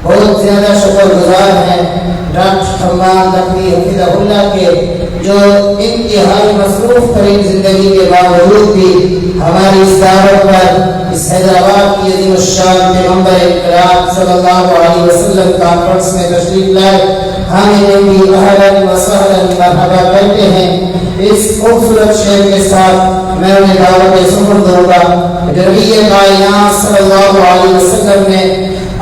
بہت زیادہ شکر گزار ہیں ڈاکٹر حماد نقوی حفظہ اللہ کے، جو انتہائی مصروف ترین زندگی کے باوجود بھی ہماری اس دعوت پر اس حیدرآباد کی عظیم الشان پیغمبر انقلاب صلی اللہ علیہ وسلم کانفرنس میں تشریف لائے. ہم انہیں بھی اہلاً و سہلاً مرحبا کہتے ہیں. اس خوبصورت شعر کے ساتھ میں انہیں دعوت سفر دوں گا. نبی کائنات صلی اللہ علیہ وسلم نے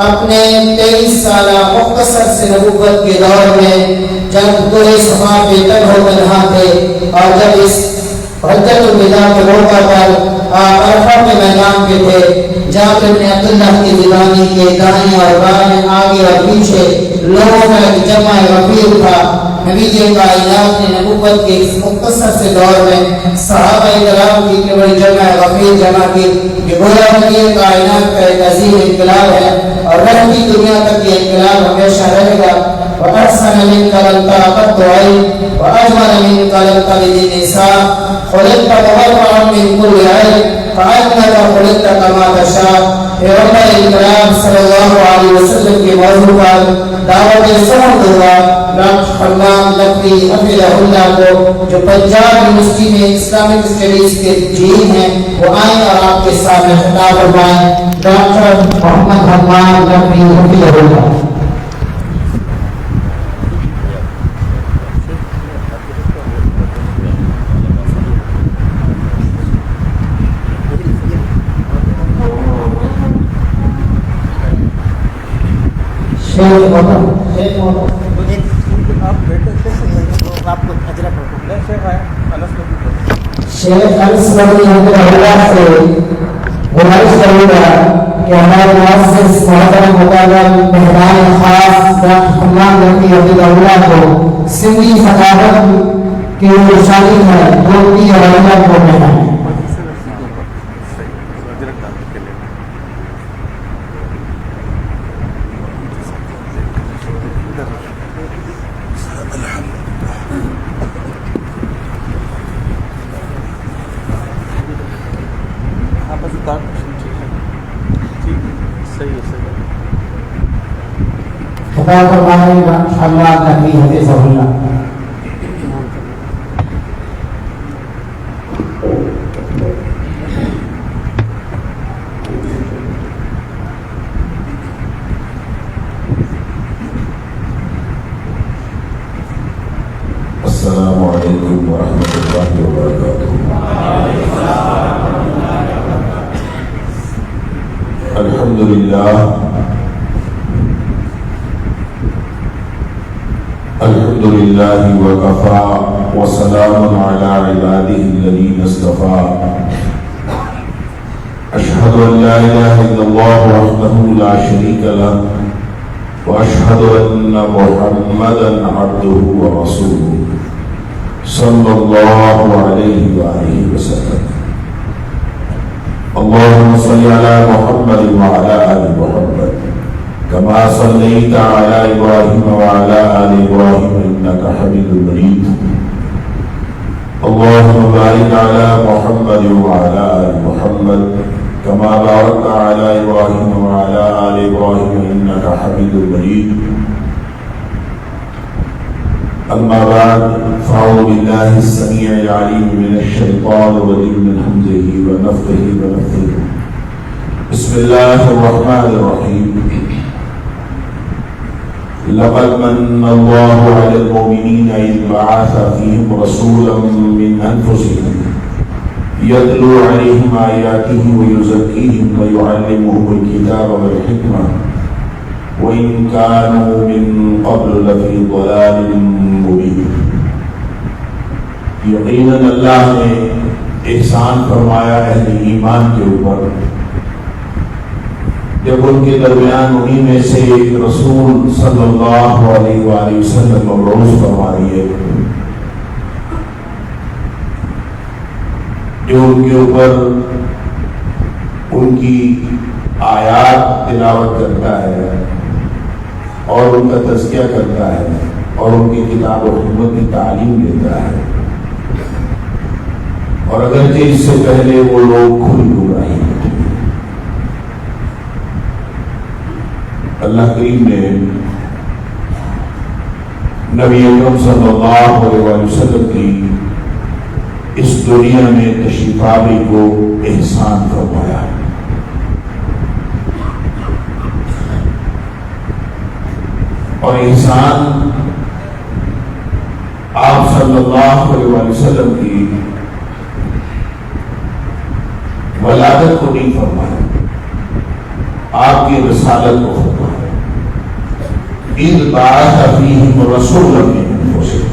اپنے 23 سالہ مختصر سے نبوت کے دور میں جب کوئی صفا پہ تک ہو تنہا تھے اور جب اس حجۃ الوداع کے موقع پر عرفہ کے میدان پہ تھے، جابر بن عبداللہ کی زبانی کے دائیں اور بائیں آگے اور پیچھے لوگوں کا ایک جمع غفیر تھا. نبی کائنات نے نبوت کے اس مختصر سے دور میں صحابہ کرام کی اتنی بڑی جمع غفیر جمع کی کہ گویا نبی کائنات کا ایک عظیم انقلاب ہے اور رہتی دنیا تک یہ انقلاب ہمیشہ رہے گا. وَأَحْسَنَ مِنْكَ لَمْ تَعْقَدْ عَيْنٌ وَأَجْمَلَ مِنْكَ لَمْ تَلِدْ نِسَاءٌ خُلِقْتَ مُبَرَّأً مِنْ كُلِّ عَيْبٍ فَأَنَّكَ خُلِقْتَ كَمَا تَشَاءُ. پیغمبر انقلاب صلی اللہ علیہ وسلم کے موضوع پر دعوت سمجھ دوں گا ڈاکٹر حماد نقوی حفظہ اللہ کو، جو پنجاب یونیورسٹی میں اسلامک اسٹڈیز کے ڈین ہیں، وہ آئیں اور آپ کے سامنے خطاب فرمائیں. ڈاکٹر محمد حماد نقوی حفظہ اللہ. شیخ انس رضی اللہ سے گزارش کروں گا کہ ہمارے مؤسس محترم مقرر مہمان خاص ڈاکٹر حماد نقوی حفظہ اللہ کو سندھی ثقافت کی جو شامل ہے دوستی اور علم کو بنائیں. خطاب فرمائیں ڈاکٹر حماد نقوی حفظہ اللہ. السلام علیکم ورحمۃ اللہ وبرکاتہ. الحمد للہ الحمد للہ وکفى وسلام علی عباده الذین اصطفى. اشہد ان لا الہ الا اللہ وحدہ لا شریک لہ واشہد ان محمدا عبدہ ورسولہ صلی اللہ علیہ وآلہ وسلم. اللهم صل على محمد وعلى آل محمد كما صليت على إبراهيم وعلى آل إبراهيم إنك حميد مجيد. اللهم بارك على محمد وعلى آل محمد كما باركت على إبراهيم وعلى آل إبراهيم إنك حميد مجيد. أما بعد فأعوذ بالله السميع العليم من الشيطان الرجيم من همزه ونفخه ونفثه. بسم الله الرحمن الرحيم. لقد من الله على المؤمنين إذ بعث فيهم رسولا من أنفسهم يتلو عليهم آياته ويزكيهم ويعلمهم الكتاب والحكمة وَإِن كَانُوا مِن قَبْلُ لَفِي ضَلَالٍ مُبِينٍ. یقیناً اللہ نے احسان فرمایا اہل ایمان کے اوپر جب ان کے درمیان انہی میں سے ایک رسول صلی اللہ علیہ وآلہ وسلم مبعوث فرما دیے جو ان کے اوپر ان کی آیات تلاوت کرتا ہے اور ان کا تزکیہ کرتا ہے اور ان کی کتاب و حکمت کی تعلیم دیتا ہے. اور اگرچہ اس سے پہلے وہ لوگ کھلی گمراہی میں تھے. اللہ کریم نے نبی اکرم صلی اللہ علیہ وسلم کی اس دنیا میں تشریف آوری کو احسان فرمایا. اور احسان آپ صلی اللہ علیہ وسلم کی ولادت کو نہیں فرمایا، آپ کی رسالت کو فرمایا. اذ بعث فیہم رسولا من انفسہم،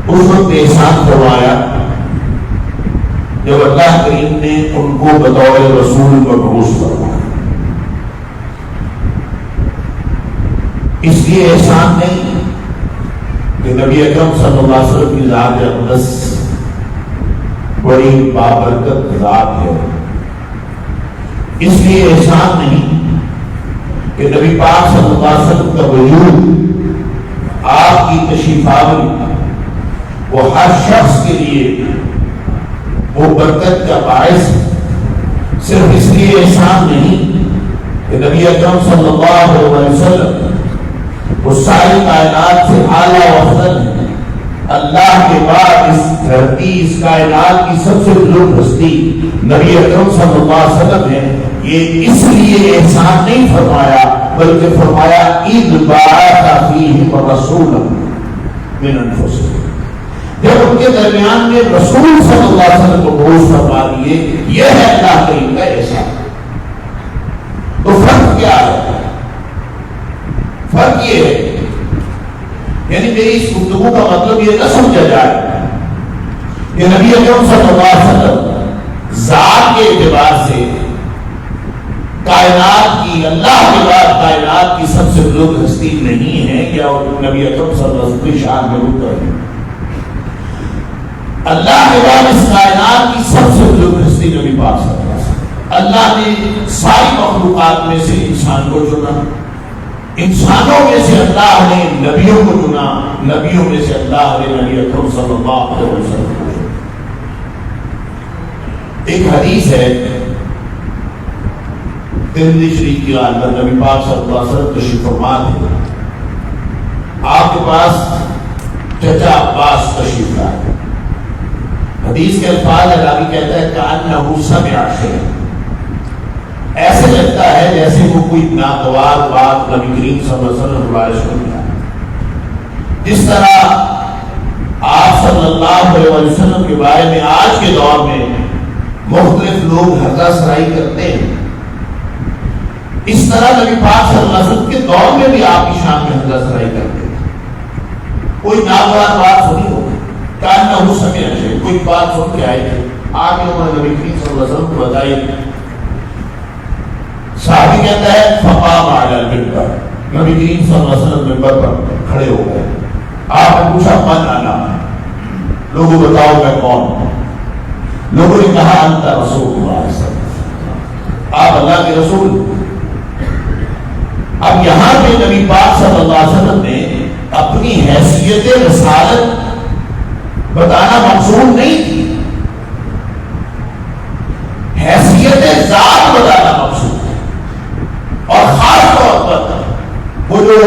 اس وقت احسان فرمایا جب اللہ کریم نے ان کو بطور رسول مبعوث فرمایا. اس لیے احسان نہیں کہ نبی اکرم صلی اللہ علیہ وسلم کی ذات اقدس بڑی بابرکت ذات ہے، اس لیے احسان نہیں کہ نبی پاک صلی اللہ علیہ وسلم کا وجود، آپ کی تشریف آوری وہ ہر شخص کے لیے وہ برکت کا باعث. صرف اس لیے احسان نہیں کہ نبی اکرم صلی اللہ علیہ وسلم وہ ساری کائنات سے اعلیٰ و افضل ہے. اللہ کے بعد اس دھرتی، اس کائنات کی سب سے بزرگ ہستی نبی اکرم صلی اللہ علیہ وسلم ہے. یہ اس لیے احسان نہیں فرمایا بلکہ فرمایا اذ بعث فیہم رسولا من انفسہم، جب ان کے درمیان میں رسول صلی اللہ علیہ وسلم کو مبعوث فرما دیے. یہ ہے اللہ کریم کا احسان. تو فرق کیا ہے؟ فرق یہ ہے، یعنی میری اس گفتگو کا مطلب یہ نہ سمجھا جائے کہ نبی اکرم صلی اللہ علیہ وسلم ذات کے اعتبار سے کائنات کی، اللہ کے بعد کائنات کی سب سے بزرگ ہستی نہیں ہے، یا نبی اکرم صلی اللہ علیہ وسلم کی شان میں رک رہے. اللہ کے بعد اس کائنات کی سب سے بزرگ ہستی نبی پاک صلی اللہ علیہ وسلم. اللہ نے ساری مخلوقات میں سے انسان کو چنا، انسانوں میں سے اللہ نے نبیوں کو چنا، نبیوں میں سے اللہ نے نبی اکرم صلی اللہ علیہ وسلم کو چنا. ایک حدیث ہے ترمذی شریف کی اندر، نبی پاک صلی اللہ علیہ وسلم تشریف فرما تھے. آپ کے پاس چچا عباس تشریف لائے. حدیث کے الفاظ ہے، راوی کہتا ہے کأنہ سمع شیئا، ایسے لگتا ہے جیسے وہ کوئی ناگوار بات نبی کریم صلی اللہ علیہ وسلم بارے سن رہا ہے. جس طرح آپ صلی اللہ علیہ وسلم کے بارے میں آج کے دور میں مختلف لوگ ہرزہ سرائی کرتے ہیں، اس طرح نبی پاک صلی اللہ علیہ وسلم کے دور میں بھی آپ کی شان میں ہرزہ سرائی کرتے ہیں. کوئی ناگوار بات سنی ہو، کأنہ سمع شیئا، کوئی بات سن کے آئے تھے، آگے انہوں نے نبی کریم صلی اللہ علیہ وسلم کو بتائی. صحابی کہتا ہے فقام علی المنبر، نبی کریم صلی اللہ علیہ وسلم منبر پر کھڑے ہو گئے. آپ نے پوچھا من انا، لوگوں بتاؤ میں کون ہوں. لوگوں نے کہا انت رسول اللہ صلی اللہ علیہ وسلم، آپ اللہ کے رسول. اب یہاں پہ نبی پاک صلی اللہ علیہ وسلم نے اپنی حیثیت رسالت بتانا مقصود نہیں تھی، حیثیت ذات بتانا مقصود. اور خاص طور پر وہ جو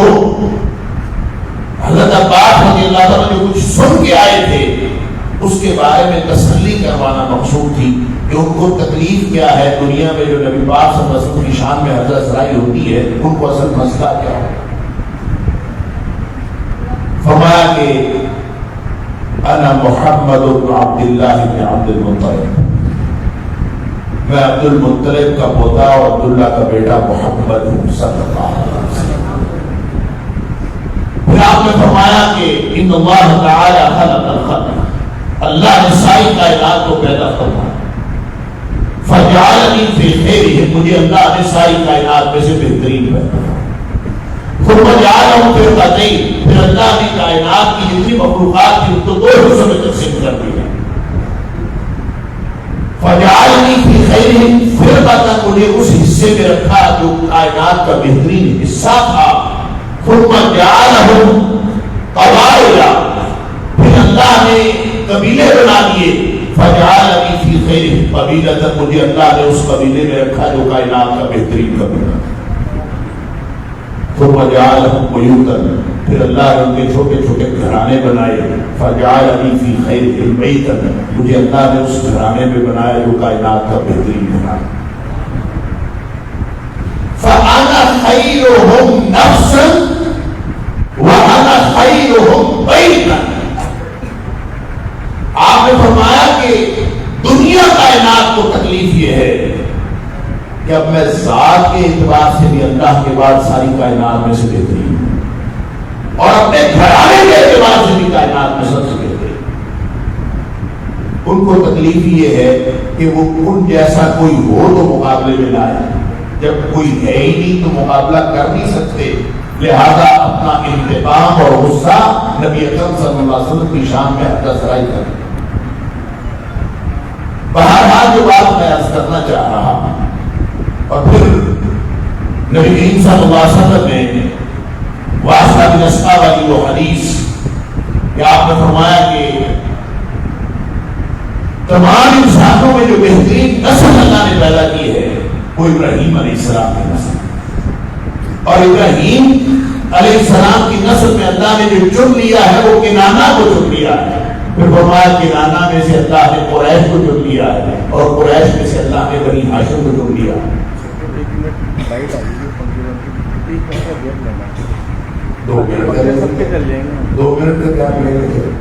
حضرت عباس رضی اللہ عنہ جو کچھ سن کے آئے تھے اس کے بارے میں تسلی کروانا مقصود تھی کہ ان کو تکلیف کیا ہے دنیا میں جو نبی پاک صلی اللہ علیہ وسلم کی شان میں حضرت سرائی ہوتی ہے، ان کو اصل مسئلہ کیا ہو. فرمایا کہ انا محمد بن عبداللہ بن عبد المطلب، میں عبد المطلب کا پوتا اور عبداللہ کا بیٹا محمد ہوں صلی اللہ علیہ وسلم. پھر آپ نے فرمایا کہ ان اللہ تعالی خلق الخلق، اللہ نے ساری کائنات کو پیدا فرمایا. فجعلنی فی خیرہم، مجھے اللہ نے ساری کائنات میں سے بہترین پیدا فرمایا. ثم جعلہم فرقتین، پھر اللہ نے کائنات کی جتنی مخلوقات تھی ان کو دو حصوں میں تقسیم کر دیا. فجعلنی فی خیرہم فرقۃ، مجھے اس حصے میں رکھا جو کائنات کا بہترین حصہ تھا. ثم جعلہم قبائل، پھر اللہ نے قبیلے بنا دیے. فجعلنی فی خیر قبیلۃ، مجھے اللہ نے اس قبیلے میں رکھا جو کائنات کا بہترین قبیلہ. ثم جعلهم بیوتا، پھر اللہ نے ان کے چھوٹے چھوٹے گھرانے بنائے. فجعلنی فی خیر بیتا، مجھے اللہ نے اس گھرانے میں بنایا جو کائنات کا بہترین گھرانا. فانا خیرهم نفسا وانا خیرهم بیتا. آپ نے فرمایا کہ دنیا کائنات کو تکلیف یہ ہے کہ اب میں ذات کے اعتبار سے بھی اللہ کے بعد ساری کائنات میں سے بہترین ہوں، اور اپنے گھرانے کے اعتبار سے بھی کائنات میں سب سے بہترین. ان کو تکلیف یہ ہے کہ وہ ان جیسا کوئی ہو تو مقابلے میں لائے، جب کوئی ہے ہی نہیں تو مقابلہ کر نہیں سکتے. لہذا اپنا انتقام اور غصہ نبی اکرم صلی اللہ علیہ وسلم کی شان میں حد سرائی کر. بہرحال جو بات میں عرض کرنا چاہ رہا ہوں، اور پھر نبی کریم صلی اللہ علیہ وسلم نے واسطہ بن اسقا والی وہ حدیث کہ آپ نے فرمایا کہ تمام انسانوں میں جو بہترین نسل اللہ نے پیدا کی ہے وہ ابراہیم علیہ السلام کی نسل، اور ابراہیم علیہ السلام کی نسل میں اللہ نے جو چن لیا ہے وہ کنانہ کو چن لیا ہے. پھر فرمایا کنانہ میں سے اللہ نے قریش کو چن لیا ہے، اور قریش میں سے اللہ نے بنی ہاشم کو چن لیا ہے. 2 منٹ کا کیا لیں گے؟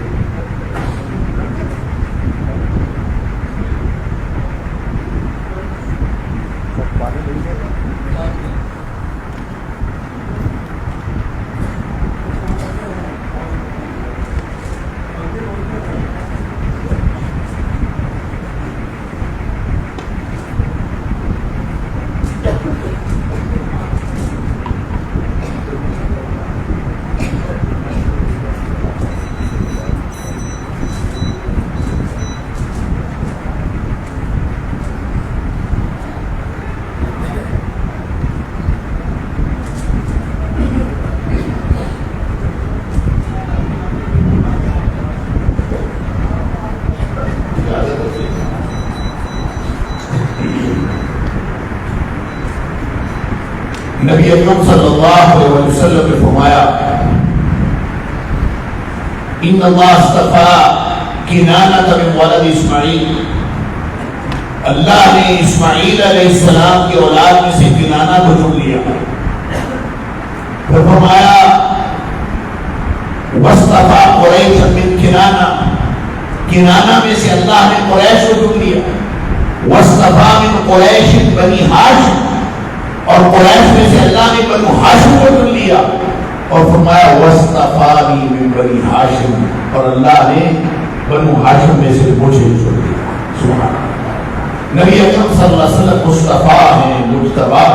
نبی اکرم صلی اللہ علیہ وسلم نے فرمایا ان اللہ اصطفى کنانہ من ولد اسماعیل، اللہ نے اسماعیل علیہ السلام کی اولاد میں سے کنانہ کو چن لیا. پھر فرمایا واصطفى قریش من کنانہ، کنانہ میں سے اللہ نے قریش کو چن لیا. واصطفى من قریش بنی ہاشم، اور قریش میں سے اللہ نے بنو ہاشم کو چن لیا. اور فرمایا واصطفانی من بنی ہاشم، اور اللہ نے بنو ہاشم میں سے مجھے چن لیا. سبحان اللہ. نبی اکرم صلی اللہ علیہ وسلم مصطفیٰ ہیں، مجتبیٰ.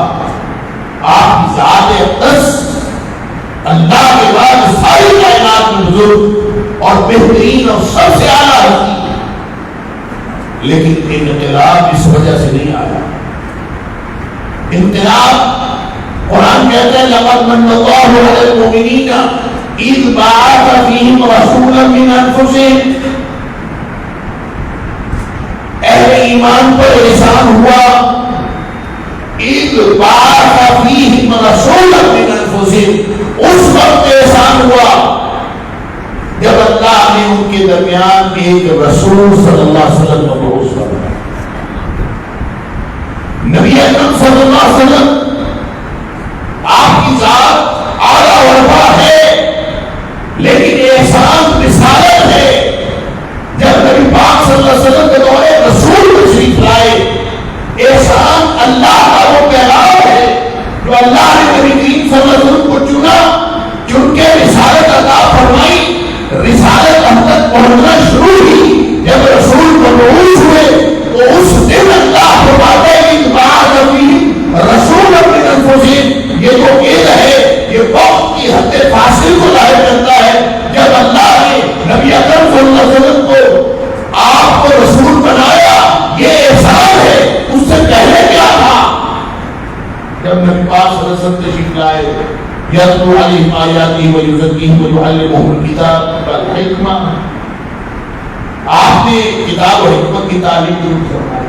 آپ کی ذات اقدس اللہ کے بعد ساری کائنات میں بزرگ اور بہترین اور سب سے اعلیٰ ہوتی ہے، لیکن انقلاب اس وجہ سے نہیں آیا. انقلاب قرآن کہتے ہیں لقد من اللہ علی المؤمنین اذ بعث فیہم رسولا من انفسہم، اہل ایمان پر احسان ہوا. اذ بعث فیہم رسولا من انفسہم، اس وقت احسان ہوا جب اللہ نے ان کے درمیان ایک رسول صلی اللہ علیہ وسلم کو مبعوث کیا. نبی اکرم صلی اللہ علیہ وسلم آپ کی ذات اعلیٰ ورفع ہے، لیکن احسان رسالت ہے. جب نبی پاک صلی اللہ علیہ وسلم کے دور رسول تشریف لائے، احسان اللہ کا وہ پیغام ہے جو اللہ نے نبی کریم صلی اللہ علیہ وسلم کو چنا، چن کے رسالت عطا فرمائی. رسالت ہم تک پہنچنا شروع ہوئی جب رسول مبعوث ہوئے تو اس دن اللہ فرماتے ہیں رسول اپنے انفسہم. یہ تو عید ہے، یہ وقت کی حد فاصل کو ظاہر کرتا ہے. جب اللہ نے نبی اکرم صلی اللہ علیہ وسلم کو آپ کو رسول بنایا، یہ احسان ہے. اس سے پہلے کیا تھا؟ جب نبی پاک صلی اللہ علیہ وسلم تشریف لائے، یتلو علیہم آیاتہ ویزکیہم ویعلمہم الکتاب والحکمہ، آپ نے کتاب و حکمت کی تعلیم ضرور فرمائی،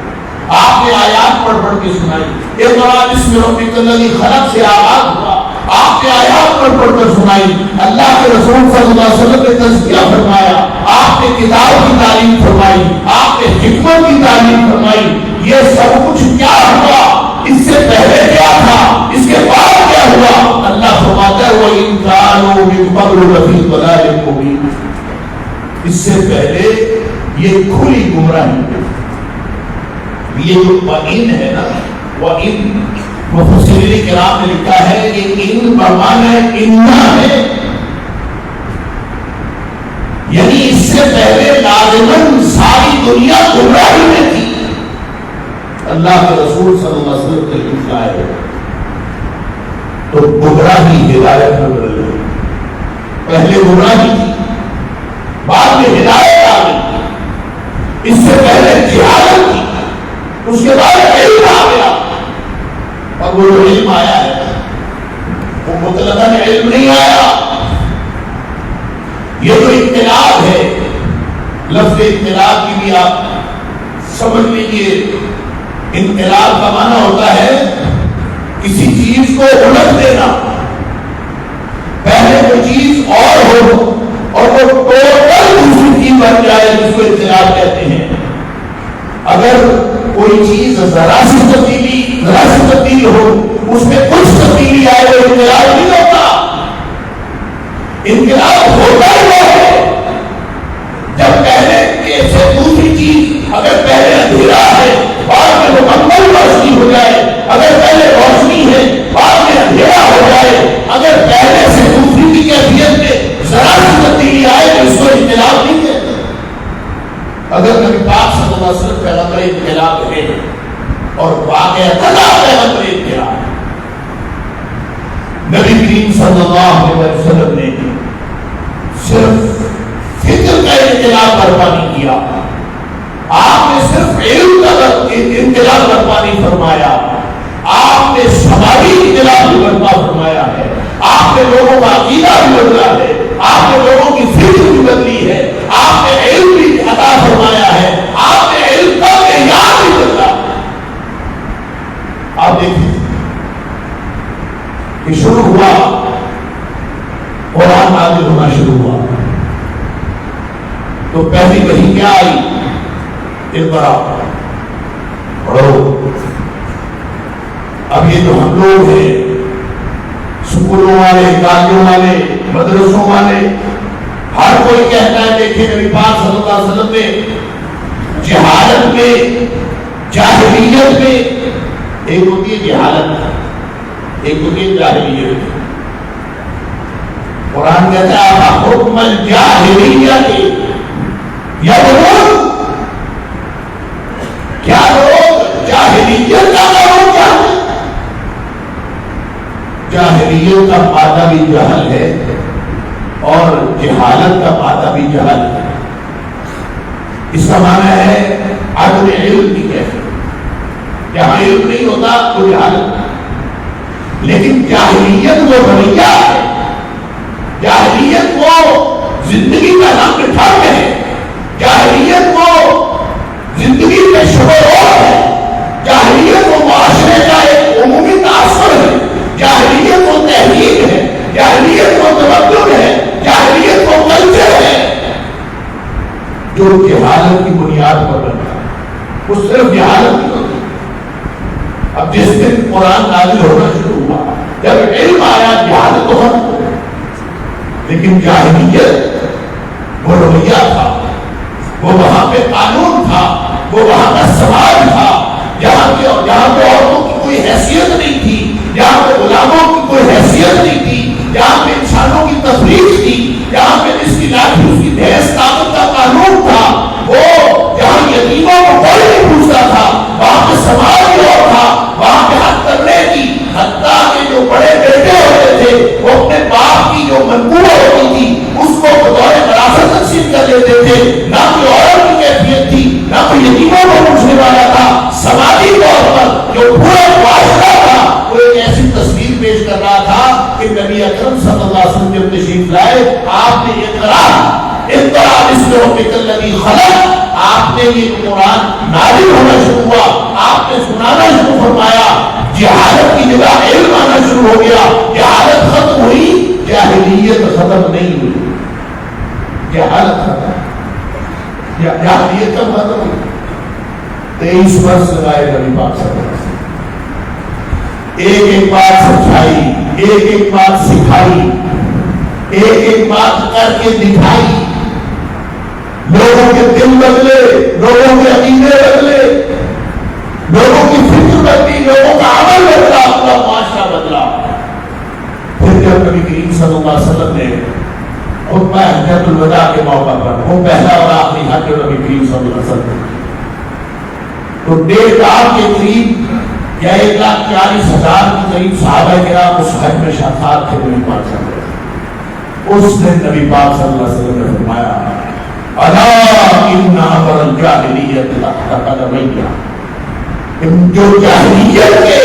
آپ نے آیات پڑھ پڑھ کے سنائی، اقرأ بسم ربک الذی خلق سے آغاز ہوا، آپ نے آیات پڑھ پڑھ کر سنائی، اللہ کے رسول صلی اللہ علیہ وسلم نے تزکیہ فرمایا، آپ نے کتاب کی تعلیم فرمائی، آپ نے حکمت کی تعلیم فرمائی، یہ سب کچھ کیا ہوا؟ اس سے پہلے کیا تھا؟ اس کے بعد کیا ہوا؟ اللہ فرماتا ہے وَإِن كَانُوا مِن قَبْلُ لَفِي ضَلَالٍ مُبِينٍ، اس سے پہلے یہ کھلی گمراہی، یہ جو وَإِن ہے نا، وَإِن مفسرین کرام نے لکھا ہے کہ ان بمعنی اننا ہے، یعنی اس سے پہلے لازماً ساری دنیا گمراہی میں تھی، اللہ کے رسول صلی اللہ علیہ وسلم نے لکھا ہے تو گمراہی ہدایت میں بدل گئی، پہلے گمراہی تھی بعد میں ہدایت آ گئی، اس سے پہلے جہالت تھی اس کے بعد علم آ گیا، اور وہ جو علم آیا ہے وہ مطلقاً علم نہیں آیا، یہ جو انقلاب ہے، لفظ انقلاب کی بھی آپ سمجھ لیجیے، انقلاب کا معنی ہوتا ہے کسی چیز کو الٹ دینا، پہلے وہ چیز اور ہو اور وہ ٹوٹل دوسری چیز بن جائے، جس کو انقلاب کہتے ہیں۔ اگر کوئی چیز ذرا سی تبدیلی ہو، اس میں کچھ تبدیلی آئے، وہ انقلاب نہیں ہوتا، انقلاب ہوتا ہی ہے جب پہلے سے دوسری چیز، اگر پہلے اندھیرا ہے بعد میں مکمل روشنی ہو جائے، اگر پہلے روشنی ہے بعد میں اندھیرا ہو جائے، اگر پہلے سے دوسری کی کیفیت میں ذرا سی تبدیلی آئے تو اس کو انقلاب نہیں کہتے۔ اگر نبی پاک صلی اللہ علیہ وسلم پیغمبر انقلاب ہے اور واقعہ پیغمبر انقلاب، نبی کریم صلی اللہ علیہ وسلم نے صرف فکر کا انقلاب برپا نہیں کیا، آپ نے صرف علم کا انقلاب برپا نہیں فرمایا، آپ نے سماجی انقلاب بھی برپا فرمایا ہے، آپ نے لوگوں کا عقیدہ بھی بدلا ہے، آپ نے لوگوں کی فکر بھی بدلی ہے، آپ نے علم بھی عطا فرمایا ہے، آپ نے علم کا معیار بھی بدلا۔ آپ دیکھیں کہ شروع ہوا، قرآن نازل ہونا شروع ہوا تو پہلی وحی کیا آئی؟ اقرا، پڑھو۔ اب یہ جو ہم لوگ ہیں، سکولوں والے، کالجوں والے، مدرسوں والے، ہر کوئی کہتا ہے دیکھیں نبی پاک صلی اللہ علیہ وسلم نے جہالت میں، جاہلیت میں، ایک ہوتی ہے جہالت، ایک ہوتی ہے جاہلیت۔ قرآن کہتا ہے حکم الجاہلیت یبغون، کیا لوگ جاہلیت کا قانون چاہتے ہیں؟ جاہلیت کا مادہ بھی جہل ہے اور جہالت کا مادہ بھی جہل ہے، اس کا معنی ہے عدم علم کی کیفیت، جہاں علم نہیں ہوتا تو جہالت، لیکن جاہلیت وہ رویہ ہے، جاہلیت وہ زندگی کا نام ٹھاک ہے، جاہلیت وہ زندگی میں شبہ ہے، جاہلیت وہ معاشرے کا ایک عمومی تاثر ہے، جاہلیت وہ تحریک ہے، جاہلیت وہ تمدن ہے، جاہلیت وہ کلچر ہے جو جہالت کی بنیاد پر بنتا ہے، وہ صرف جہالت نہیں ہوتی۔ اب جس دن قرآن نازل ہونا شروع ہوا، جب علم آیا جہالت تو ختم ہو، لیکن جاہلیت وہ رویہ تھا، وہ وہاں پہ قانون تھا، وہ وہاں کا سماج تھا، جہاں پہ عورتوں کی کوئی حیثیت نہیں تھی، جہاں پہ غلاموں کی کوئی حیثیت نہیں تھی، جہاں پہ انسانوں کی تفریق تھی، جہاں پہ جس کی لاٹھی اس کی بھینس طاقت کا قانون تھا، وہ جہاں یتیموں کو کوئی نہیں پوچھتا تھا، وہاں پہ سماج اور تھا، وہاں پہ حق کرنے کی، حتیٰ کہ جو بڑے بیٹے ہوتے تھے وہ اپنے باپ کی جو منقوبہ ہوتی تھی اس کو بطور وراثت تقسیم کر لیتے تھے، نہ کوئی عورت کی کیفیت تھی، نہ کوئی یتیموں کو پوچھنے والا تھا۔ سماجی طور پر جو پورا معاشرہ تھا وہ ایک ایسی تصویر پیش کر رہا تھا کہ نبی اکرم صلی اللہ علیہ وسلم جب تشریف لائے، آپ نے اقرا بسم ربک الذی خلق نے یہ قرآن نازل ہونا شروع ہوا، آپ نے سنانا شروع فرمایا، جہالت کی جگہ علم آنا شروع ہو گیا، جہالت ختم ہوئی، جاہلیت ختم نہیں ہوئی، جہالت ختم، جاہلیت کب ختم ہوئی؟ 23 برس لگائے نبی پاک صلی اللہ علیہ وسلم، ایک ایک بات سمجھائی، ایک ایک بات سکھائی، ایک ایک بات کر کے دکھائی، لوگوں کے دل بدلے، لوگوں کے عقیدے بدلے، لوگوں کی فکر بدلی، لوگوں کا عمل بدلا، اپنا معاشرہ بدلا۔ پھر جب نبی کریم صلی اللہ علیہ وسلم نے خطبہ حجۃ الوداع کے موقع پر، وہ پہلا اور آخری حج جو نبی کریم صلی اللہ علیہ وسلم نے، تو 1.5 لاکھ کے قریب یا 1,40,000 کے قریب صحابہ کرام اس حج میں شرکت تھے نبی پاک صلی اللہ علیہ وسلم۔ اس دن نبی پاک صلی اللہ علیہ وسلم نے فرمایا الا ان امر الجاہلیت تحت قدمیہ، جو جاہلیت کے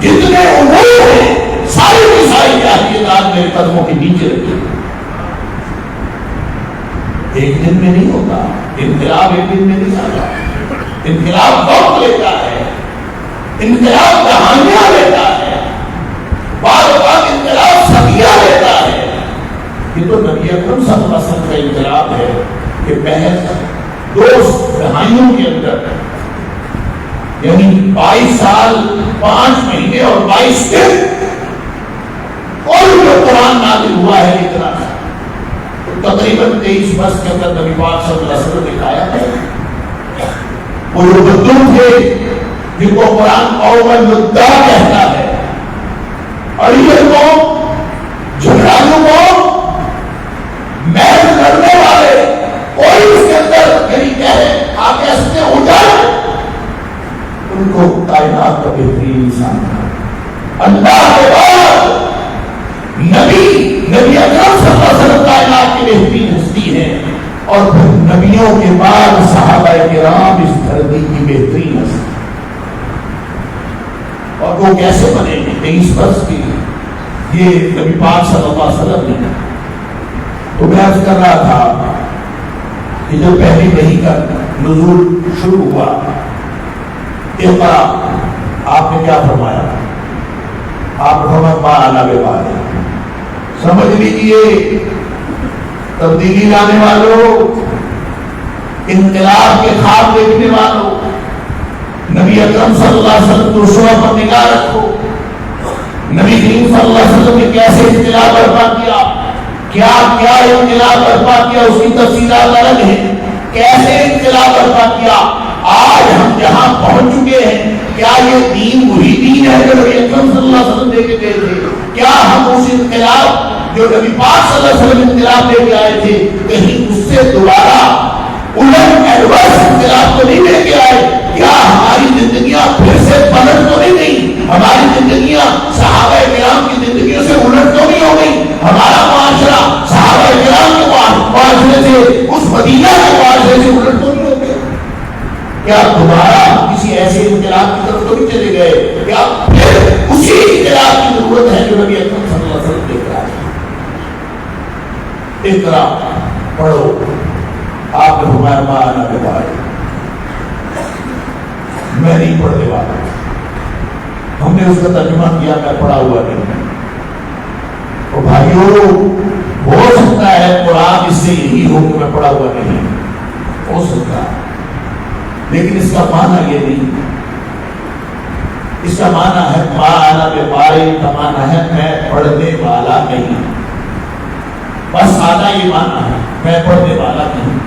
جتنے امور ہیں ساری کی ساری جاہلیت آج میرے قدموں کے نیچے رکھی۔ ایک دن میں نہیں ہوتا انقلاب، ایک دن میں نہیں آتا، انقلاب وقت لیتا ہے، انقلاب کہانیاں لیتا ہے، بعض اوقات انقلاب صدیاں لیتا ہے۔ یہ تو نبی اکرم صلی اللہ علیہ وسلم کا انقلاب ہے کہ محض 2 دہائیوں کے اندر، یعنی 22 سال 5 مہینے اور 22 دن اور جو قرآن نازل ہوا ہے اتنا تقریباً 23 برس کے اندر نبی پاک صلی اللہ علیہ وسلم نے دکھایا ہے۔ وہ جو بدو تھے جن کو قرآن قوم المدعا کہتا ہے، اور یہ قوم جھگڑالو قوم، محض لڑنے والے، کوئی اس کے اندر یعنی کہے آپ ایسے اجاڑ، ان کو کائنات کا بہترین انسان تھا۔ اللہ کے بعد نبی اکرم صلی اللہ علیہ وسلم کائنات کی بہترین ہستی ہے، اور پھر نبیوں کے بعد صحابہ کرام اس دھرتی کی بہترین ہستی۔ اور وہ کیسے بنے گے 23 برس کی؟ یہ نبی پاک صلی اللہ علیہ وسلم نے، تو میں عرض کر رہا تھا کہ جب پہلی وحی کا نزول شروع ہوا، اقرا، آپ نے کیا فرمایا؟ آپ نے فرمایا ما انا بقارئ، سمجھ لیجیے تبدیلی لانے والوں، انقلاب کے خواب دیکھنے والوں، نبی اکرم صلی اللہ علیہ وسلم کے اسوہ پر نگاہ رکھو۔ نبی کریم صلی اللہ علیہ وسلم نے کیسے انقلاب برپا کیا، کیا کیا انقلاب برپا کیا، اس کی تفصیلات الگ ہیں، کیسے انقلاب برپا کیا۔ آج ہم جہاں پہنچ چکے ہیں، کیا یہ دین وہی دین ہے جو نبی اکرم صلی اللہ علیہ وسلم دے کے گئے تھے؟ کیا ہم اس انقلاب جو نبی پاک صلی اللہ علیہ وسلم انقلاب لے کے آئے تھے، کہیں اس سے دوبارہ الٹ ایڈورس انقلاب تو نہیں لے کے آئے؟ کیا ہماری زندگیاں پھر سے پلٹ تو نہیں گئی؟ ہماری زندگیاں صحابہ کرام کی زندگیوں سے الٹ تو نہیں ہو گئی؟ ہمارا معاشرہ صحابہ کرام کے معاشرے سے، اس مدینہ کے معاشرے سے الٹ تو نہیں ہو گیا؟ کیا دوبارہ کسی ایسے انقلاب کی طرف تو نہیں چلے گئے؟ کیا پھر اسی انقلاب کی ضرورت ہے جو نبی اکرم صلی اللہ علیہ وسلم دیکھ رہا ہے؟ اقرا پڑھو، آپ نے فرمایا ما انا بقارئ، میں نہیں پڑھنے والا۔ ہم نے اس کا ترجمہ کیا، میں پڑھا ہوا نہیں۔ اور بھائیو، ہو سکتا ہے قرآن اس سے یہی ہو کہ میں پڑھا ہوا نہیں، ہو سکتا ہے، لیکن اس کا معنی یہ نہیں۔ اس کا معنی ہے ما انا بقارئ کا معنی ہے میں پڑھنے والا نہیں، بس آنا یہ معنی ہے، میں پڑھنے والا نہیں۔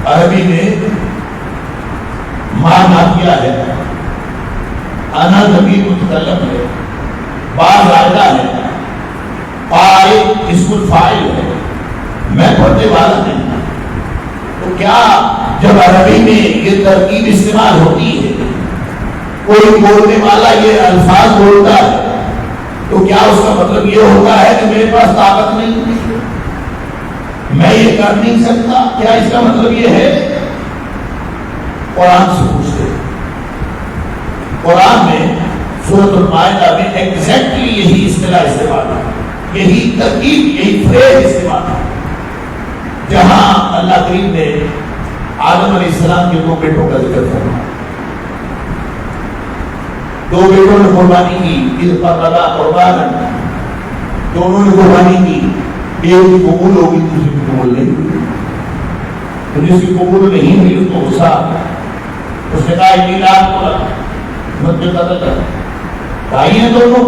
عربی میں معنی کیا ہے؟ انا ضمیر متکلم ہے، با زائدہ ہے، قارئ اسم الفاعل ہے، میں پڑھنے والا نہیں۔ تو کیا جب عربی میں یہ ترکیب استعمال ہوتی ہے، کوئی بولنے والا یہ الفاظ بولتا ہے، تو کیا اس کا مطلب یہ ہوتا ہے کہ میرے پاس طاقت نہیں، میں یہ کر نہیں سکتا؟ کیا اس کا مطلب یہ ہے؟ قرآن سے پوچھتے، قرآن میں سورۃ المائدہ میں ایگزیکٹلی یہی اصطلاح استعمال ہے، یہی ترکیب، یہی فریز استعمال ہے، جہاں اللہ کریم نے آدم علیہ السلام کے 2 بیٹوں کا ذکر کرنا. 2 بیٹوں نے قربانی کی، اذ قربا قربانا، دونوں نے قربانی کی. ایک کی قبول ہوگی، دوسری کی قبول نہیں ہوئی. تو جس کی قبول نہیں ہوئی اس کو غصہ، اس نے کہا انی لا اقتلک، مجھے قتل کر. بھائی ہیں دونوں،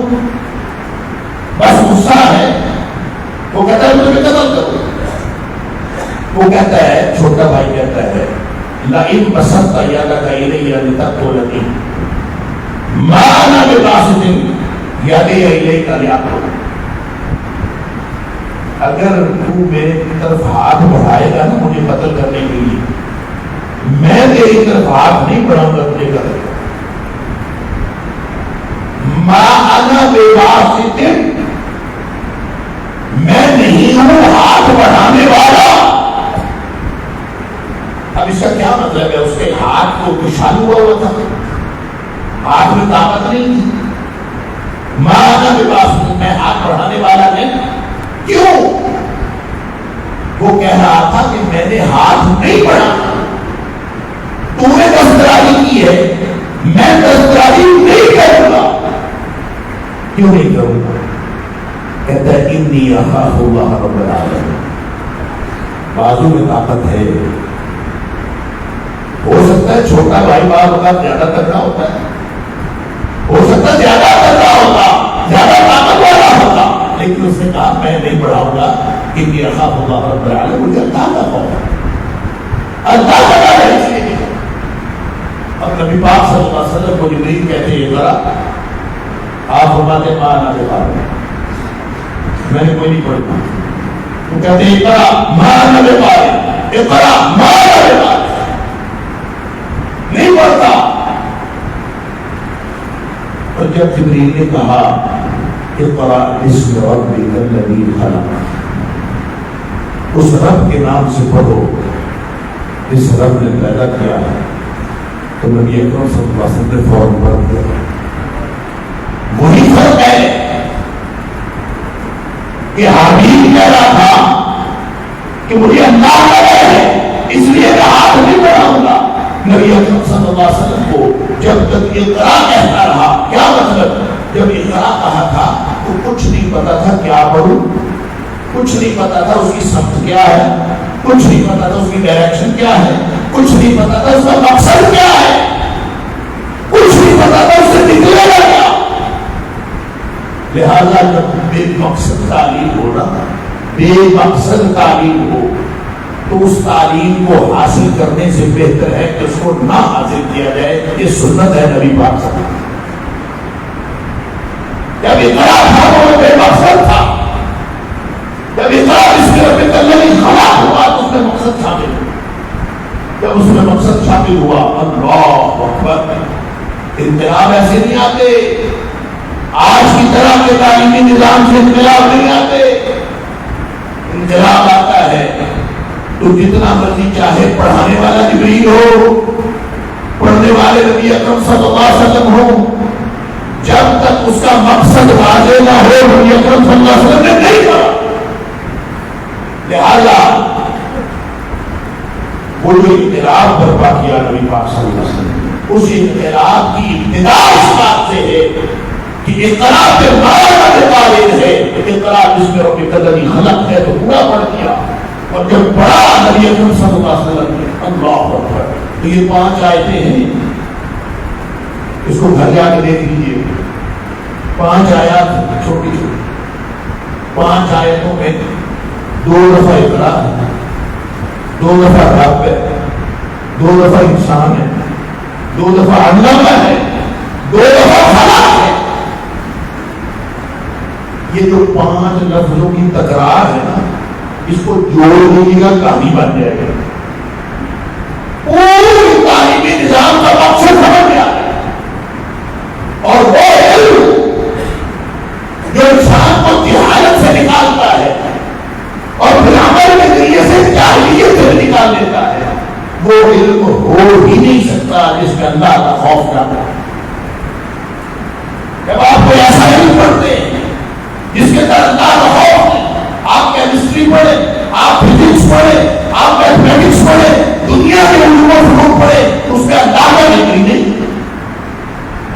بس غصہ ہے. وہ کہتا ہے مجھے قتل کرو. وہ کہتا ہے، چھوٹا بھائی کہتا ہے لئن بسطت یدک الی لتقتلنی ما انا بباسط یدی الیک لیقتلک. اگر تو میرے طرف ہاتھ بڑھائے گا نا مجھے قتل کرنے کے لیے، میں تیری طرف ہاتھ نہیں بڑھاؤں گا تجھے قتل کرنے. ما انا بباسط، میں نہیں ہوں ہاتھ بڑھانے والا. اب اس کا کیا مطلب ہے؟ اس کے ہاتھ کو کشال ہوا تھا، ہاتھ میں طاقت نہیں تھی. ما انا بباسط، میں ہاتھ بڑھانے والا نہیں. کیوں؟ وہ کہہ رہا تھا کہ میں نے ہاتھ نہیں بڑھانا، تو نے دستکاری کی ہے، میں دستکاری نہیں کروں گا. کیوں نہیں کروں گا؟ کہتا ہے انی اخاف اللہ رب العالمین. بازو میں طاقت ہے. ہو سکتا ہے چھوٹا بھائی بعض اوقات زیادہ تگڑا ہوتا ہے، ہو سکتا ہے زیادہ تگڑا ہوتا، زیادہ طاقت والا ہوتا، لیکن اس نے کہا میں نہیں بڑھاؤں گا. انی اخاف اللہ رب العالمین. مجھے اللہ کا خوف ہے، اللہ کا ڈر ہے، اس لیے نہیں. اب نبی پاک صلی اللہ علیہ وسلم کو جبریل کہتے ہیں یہ ذرا آپ فرماتے ماں نہ دے پا رہے، میں نے کوئی نہیں پڑھا. وہ کہتے ہیں اقرا ماں نہ دے پا رہے، اقرا ماں نہ دے پا رہے، نہیں پڑھتا. اور جب جبریل نے کہا اقرا بسم ربک الذی خلق، اس رب کے نام سے پڑھو جس رب نے پیدا کیا ہے، تو نبی اکرم صلی اللہ علیہ وسلم نے فوراً پڑھ دیا. وہی فرق ہے کہ حابیل کہہ رہا تھا کہ مجھے اللہ کا ڈر ہے اس لیے میں ہاتھ نہیں بڑھاؤں گا. نبی اکرم صلی اللہ علیہ وسلم کو جب تک اقرا کہتا رہا، کیا مطلب؟ جب اقرا کہا تھا تو کچھ نہیں پتا تھا کیا پڑھوں، کچھ نہیں پتا تھا اس کی سمت کیا ہے، کچھ نہیں پتا تھا اس کی ڈائریکشن کیا ہے، کچھ نہیں پتا تھا اس کا مقصد کیا ہے، کچھ نہیں پتا تھا اس سے نکلے گا کیا. لہذا جب بے مقصد تعلیم ہو رہا، بے مقصد تعلیم ہو تو اس تعلیم کو حاصل کرنے سے بہتر ہے کہ اس کو نہ حاصل کیا جائے. یہ سنت ہے نبی پاک صلی اللہ علیہ وسلم. جب اقرا تھا وہ بے مقصد تھا، جب اقرا بسم ربک الذی خلق ہوا تو اس میں مقصد شامل ہوا. جب اس میں مقصد شامل ہوا، اللہ اکبر. انقلاب ایسے نہیں آتے، آج کی طرح کے تعلیمی نظام سے انقلاب نہیں آتے. انقلاب آتا ہے تو جتنا مرضی چاہے پڑھانے والا جبریل ہو، پڑھنے والے نبی اکرم صلی اللہ علیہ وسلم ہو، جب تک اس کا مقصد واضح نہ ہو نبی اکرم صلی اللہ علیہ وسلم نے نہیں پڑھا. لہذا وہ جو انقلاب برپا کیا نبی پاک صلی اللہ علیہ وسلم، اس انقلاب کی ابتدا اس بات سے ہے کہ اقرا پہ معنی تعلیم ہے. اقرا بسم ربک الذی خلق ہے تو پورا پڑھ دیا. اور جب پڑھا نبی اکرم صلی اللہ علیہ وسلم نے اللہ اکبر، تو یہ 5 آیتیں ہیں، اس کو گھر جا کے دیکھ لیجیے. 5 آیات چھوٹی چھوٹی، 5 آیتوں میں 2 دفعہ اقرا ہے، 2 دفعہ رب ہے، 2 دفعہ انسان ہے، 2 دفعہ علم ہے، 2 دفعہ خلق ہے. یہ جو 5 لفظوں کی تکرار ہے نا، اس کو جوڑ دیجیے گا کہانی بن جائے گا. پوری تعلیمی نظام کا مقصد سمجھ گیا. اور وہ علم جو انسان کو جہالت سے نکالتا ہے اور پھر عمل کے ذریعے سے جاہلیت سے نکال لیتا ہے، وہ علم ہو ہی نہیں سکتا جس میں اللہ کا خوف نہ ہو. جب آپ کو ایسا علم پڑھتے ہیں جس کے اندر اللہ کا خوف ہے، آپ کیمسٹری پڑھیں، آپ فزکس پڑھیں، آپ میتھمیٹکس پڑھیں، دنیا میں علوم فروغ پڑے اس کا اندازہ نہیں نہیں.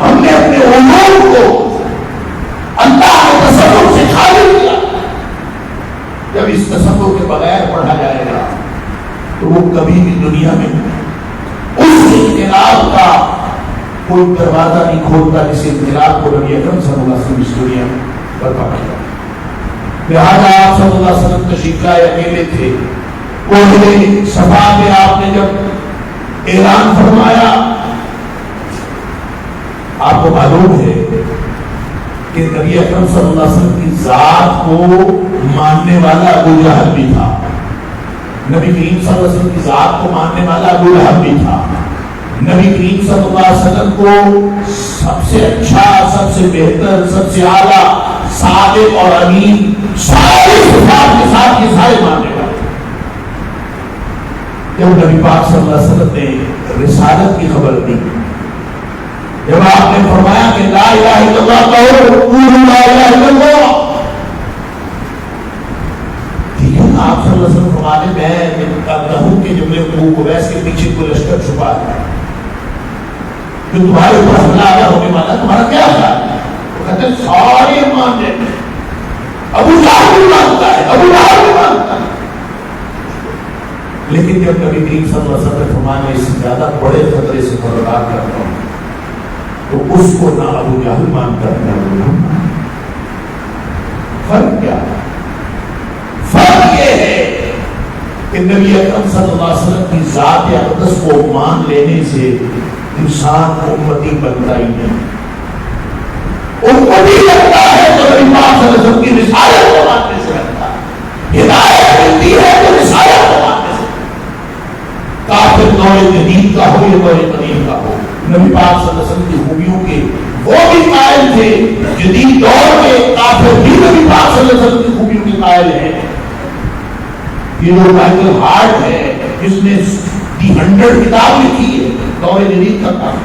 ہم نے اپنے علوم کو اللہ کے تصور سے خالی کیا. جب اس تصور کے بغیر پڑھا جائے گا تو وہ کبھی بھی دنیا میں اس انقلاب کا کوئی دروازہ نہیں کھولتا جس انقلاب کو نبی اکرم صلی اللہ علیہ وسلم اس دنیا میں برپا کیا. لہٰذا آپ صلی اللہ علیہ وسلم تشریف لائے اکیلے تھے. کوہ صفا میں آپ نے جب اعلان فرمایا, آپ کو معلوم ہے کہ نبی اکرم صلی اللہ علیہ وسلم کی ذات کو ماننے والا ابو جہل بھی تھا. نبی کریم صلی اللہ علیہ وسلم کی ذات کو ماننے والا ابو لہب بھی تھا. نبی کریم صلی اللہ علیہ وسلم کو سب سے اچھا, سب سے بہتر, سب سے اعلیٰ, صادق اور امین سارے صفات کے ساتھ یہ سارے ماننے والے. جب نبی پاک صلی اللہ علیہ وسلم نے رسالت کی خبر دی, جب آپ نے فرمایا کہ لا الہ الا اللہ کہو, قولوا لا الہ الا اللہ, آپ صلی اللہ علیہ وسلم فرماتے میں لہو کے جملے کو ویس کے پیچھے کو لشکر چھپا ہے جو تمہارے اوپر حملہ آیا ہونے والا, تمہارا کیا خیال ہے؟ وہ کہتے ہیں سارے مان لیں. ابو جہل بھی مانتا ہے, ابو لہب بھی مانتا ہے. لیکن جب نبی کریم صلی اللہ علیہ وسلم فرمانے اس سے زیادہ بڑے خطرے سے خبردار کرتا ہوں تو اس کو نہ ابو جہل مانتا ہے نہ ابو لہب. فرق کیا ہے؟ فرق یہ ہے کہ نبی اکرم صلی اللہ علیہ وسلم کی ذات اقدس کو مان لینے سے انسان امتی بنتا ہی نہیں. امتی لگتا ہے تو نبی پاک صلی اللہ علیہ وسلم کی رسالت کو ماننے سے لگتا ہے. ہدایت ملتی ہے تو رسالت کو ماننے سے. کافر دور جدید کا ہو یا دور قدیم کا ہو, نبی پاک صلی اللہ علیہ وسلم کی خوبیوں کے وہ بھی قائل تھے. جدید دور میں کافر بھی نبی پاک صلی اللہ علیہ وسلم کی خوبیوں کے قائل ہیں. یہ جو مائیکل ہارٹ ہے جس نے دی 100 کتاب لکھی ہے دور جدید کا کام,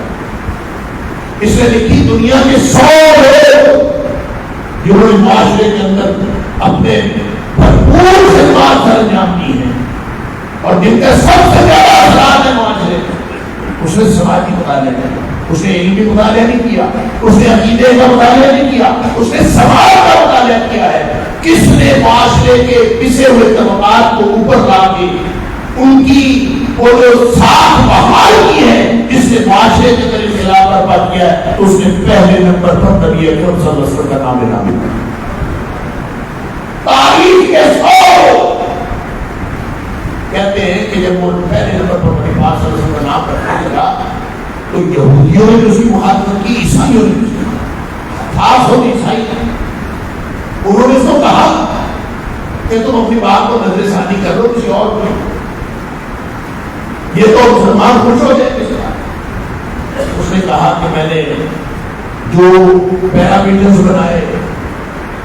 اس نے لکھی دنیا کے 100 لوگ جنہوں نے معاشرے کے اندر اپنے بھرپور خدمات سر انجام دی ہیں اور جن کا سب سے زیادہ اثرات ہے معاشرے. اس نے سماجی مطالعہ کیا, اس نے علمی مطالعہ نہیں کیا, اس نے عقیدے کا مطالعہ نہیں کیا, اس نے سماج کا مطالعہ کیا ہے. کس نے معاشرے کے پسے ہوئے طبقات کو اوپر لا کے ان کی وہ جو ساکھ بحال کی ہے, جس نے معاشرے کے اندر انقلاب برپا کیا ہے, تو اس نے پہلے نمبر پر نبی اکرم صلی اللہ علیہ وسلم کا نام لینا بھی. تاریخ کے 100 کہتے ہیں کہ جب وہ پہلے نمبر پر نبی پاک صلی اللہ علیہ وسلم کا نام رکھنے لگا تو یہودیوں نے اس کی مخالفت کی, عیسائیوں نے خاص ہو عیسائی. انہوں نے اس کو کہا کہ تم اپنی بات کو نظر ثانی کر لو کسی اور کو, یہ تو مسلمان خوش ہو جائے. اس نے کہا کہ میں نے جو پیرامیٹرز بنائے,